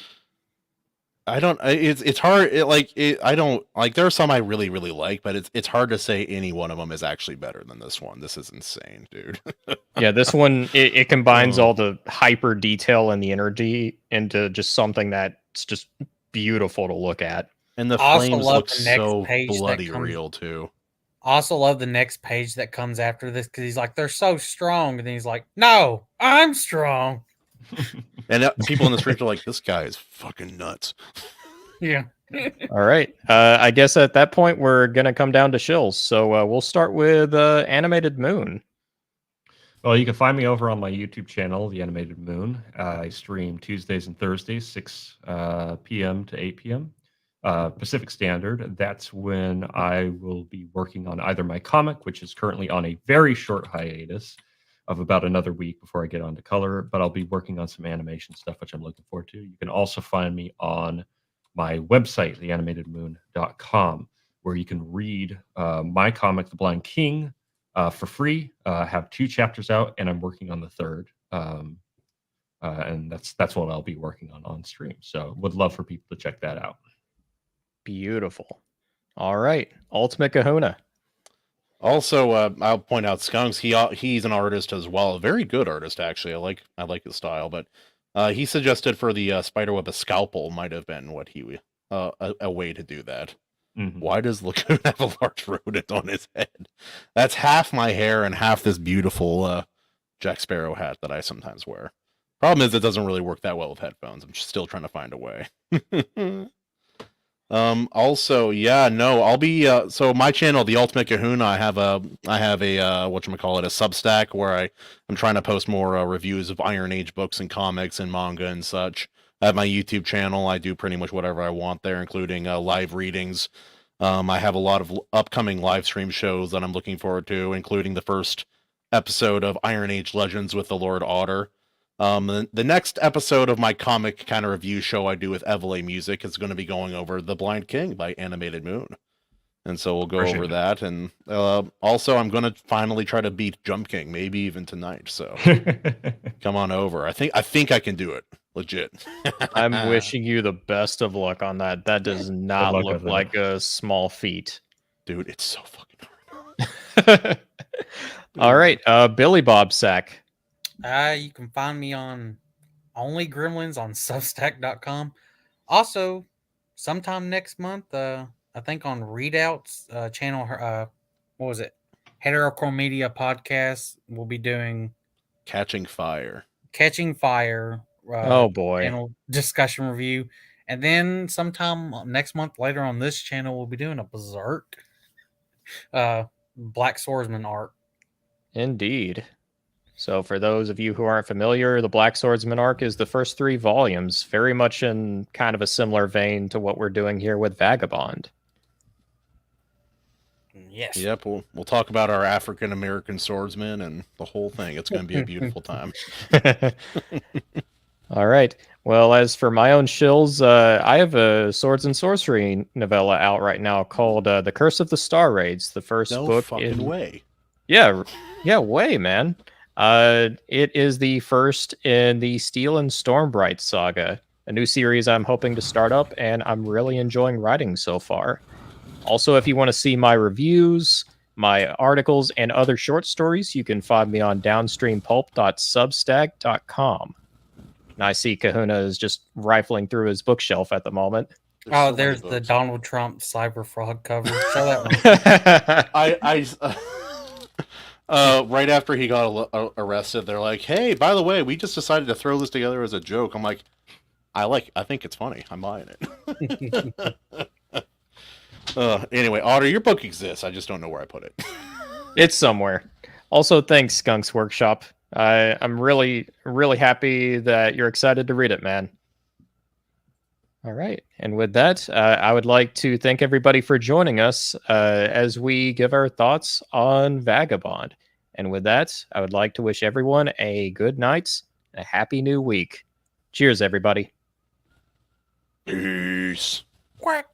I don't. It's hard. I don't like. There are some I really really like, but it's hard to say any one of them is actually better than this one. This is insane, dude. Yeah, this one it combines Oh. all the hyper detail and the energy into just something that's just beautiful to look at. And the I also flames love look the next so page that bloody comes. real too. I also love the next page that comes after this because he's like, they're so strong, and then he's like, no, I'm strong. And people in the streets are like, this guy is fucking nuts. Yeah. All right. I guess at that point we're gonna come down to shills. So we'll start with Animated Moon. Well, you can find me over on my YouTube channel, The Animated Moon. I stream Tuesdays and Thursdays, 6 p.m. to 8 p.m. Pacific Standard. That's when I will be working on either my comic, which is currently on a very short hiatus of about another week before I get on to color, but I'll be working on some animation stuff, which I'm looking forward to. You can also find me on my website, theanimatedmoon.com, where you can read my comic, The Blind King, for free. I have 2 chapters out, and I'm working on the third. And that's what I'll be working on stream. So would love for people to check that out. Beautiful. All right, Ultimate Kahuna. Also, I'll point out Skunks. He's an artist as well, a very good artist actually. I like his style, but he suggested for the spiderweb a scalpel might have been what he a way to do that. Mhm. Why does Lagoon have a large rodent on his head? That's half my hair and half this beautiful Jack Sparrow hat that I sometimes wear. Problem is, it doesn't really work that well with headphones. I'm still trying to find a way. Also, yeah, no, I'll be so my channel, the Ultimate Kahuna, I have a whatchamacallit, a Substack where I'm trying to post more reviews of Iron Age books and comics and manga and such. I have my YouTube channel. I do pretty much whatever I want there, including live readings. I have a lot of upcoming live stream shows that I'm looking forward to, including the first episode of Iron Age Legends with the Lord Otter. The next episode of my comic kind of review show I do with Evele Music is going to be going over The Blind King by Animated Moon. And so we'll go over that. And also, I'm going to finally try to beat Jump King, maybe even tonight. So come on over. I think I can do it. Legit. I'm wishing you the best of luck on that. That does not luck look with it. like a small feat. Dude, it's so fucking hard. All right, Billy Bob Sack. You can find me on Only Gremlins on Substack.com. Also, sometime next month, I think on Readout's channel, what was it? Heterocore Media Podcast. We'll be doing Catching Fire. Oh boy. Channel discussion review. And then sometime next month later on this channel, we'll be doing a Berserk Black Swordsman arc. Indeed. So for those of you who aren't familiar, the Black Swordsman arc is the first 3 volumes, very much in kind of a similar vein to what we're doing here with Vagabond. Yes. Yep, we'll talk about our African American swordsmen and the whole thing. It's going to be a beautiful time. All right. Well, as for my own shills, I have a swords and sorcery novella out right now called The Curse of the Star Raids, the first No book fucking way. Yeah, way, man. It is the first in the Steel and Stormbright saga, a new series I'm hoping to start up, and I'm really enjoying writing so far. Also, if you want to see my reviews, my articles, and other short stories, you can find me on downstreampulp.substack.com. And I see Kahuna is just rifling through his bookshelf at the moment. There's the Donald Trump Cyber Frog cover. Show that one. Right after he got arrested, they're like, "Hey, by the way, we just decided to throw this together as a joke." I'm like, I think it's funny. I'm buying it. Anyway, Otter, your book exists. I just don't know where I put it. It's somewhere. Also, thanks, Skunks Workshop. I'm really, really happy that you're excited to read it, man. All right. And with that, I would like to thank everybody for joining us as we give our thoughts on Vagabond. And with that, I would like to wish everyone a good night and a happy new week. Cheers, everybody. Peace. Quack.